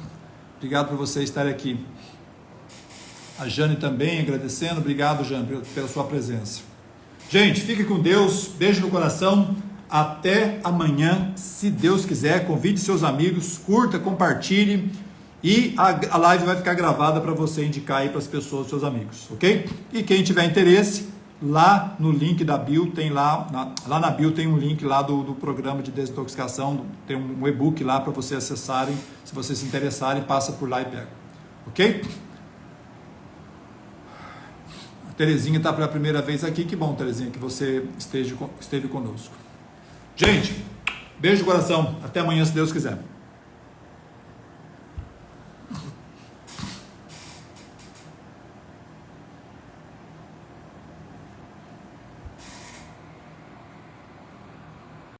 Obrigado por você estar aqui. A Jane também agradecendo. Obrigado, Jane, pela sua presença. Gente, fique com Deus. Beijo no coração. Até amanhã, se Deus quiser. Convide seus amigos, curta, compartilhe. E a live vai ficar gravada para você indicar aí para as pessoas, seus amigos, ok? E quem tiver interesse, lá no link da bio, tem lá na bio tem um link lá do programa de desintoxicação, tem um e-book lá para vocês acessarem, se vocês se interessarem, passa por lá e pega, ok? A Terezinha está pela primeira vez aqui, que bom, Terezinha, que você esteve conosco. Gente, beijo no coração, até amanhã, se Deus quiser.